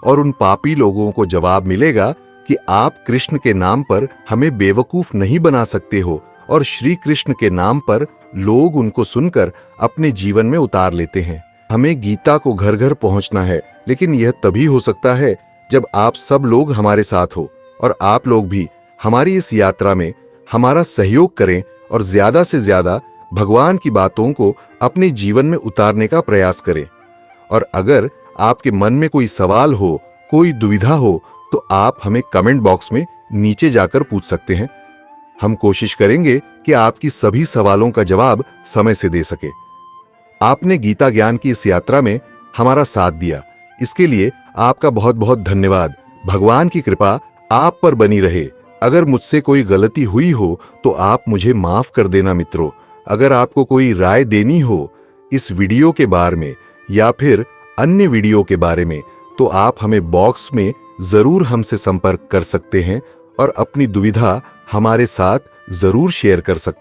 और उन पापी लोगों को जवाब मिलेगा कि आप कृष्ण के नाम पर हमें बेवकूफ नहीं बना सकते हो, और श्री कृष्ण के नाम पर लोग उनको सुनकर अपने जीवन में उतार लेते हैं। हमें गीता को घर घर पहुंचना है, लेकिन यह तभी हो सकता है जब आप सब लोग हमारे साथ हो और आप लोग भी हमारी इस यात्रा में हमारा सहयोग करें और ज्यादा से ज्यादा भगवान की बातों को अपने जीवन में उतारने का प्रयास करें। और अगर आपके मन में कोई सवाल हो, कोई दुविधा हो, तो आप हमें कमेंट बॉक्स में नीचे जाकर पूछ सकते हैं। हम कोशिश करेंगे कि आपकी सभी सवालों का जवाब समय से दे सके। आपने गीता ज्ञान की इस यात्रा में हमारा साथ दिया, इसके लिए आपका बहुत बहुत धन्यवाद। भगवान की कृपा आप पर बनी रहे। अगर मुझसे कोई गलती हुई हो तो आप मुझे माफ कर देना मित्रों। अगर आपको कोई राय देनी हो इस वीडियो के बारे में या फिर अन्य वीडियो के बारे में, तो आप हमें बॉक्स में जरूर हमसे संपर्क कर सकते हैं और अपनी दुविधा हमारे साथ जरूर शेयर कर सकते हैं।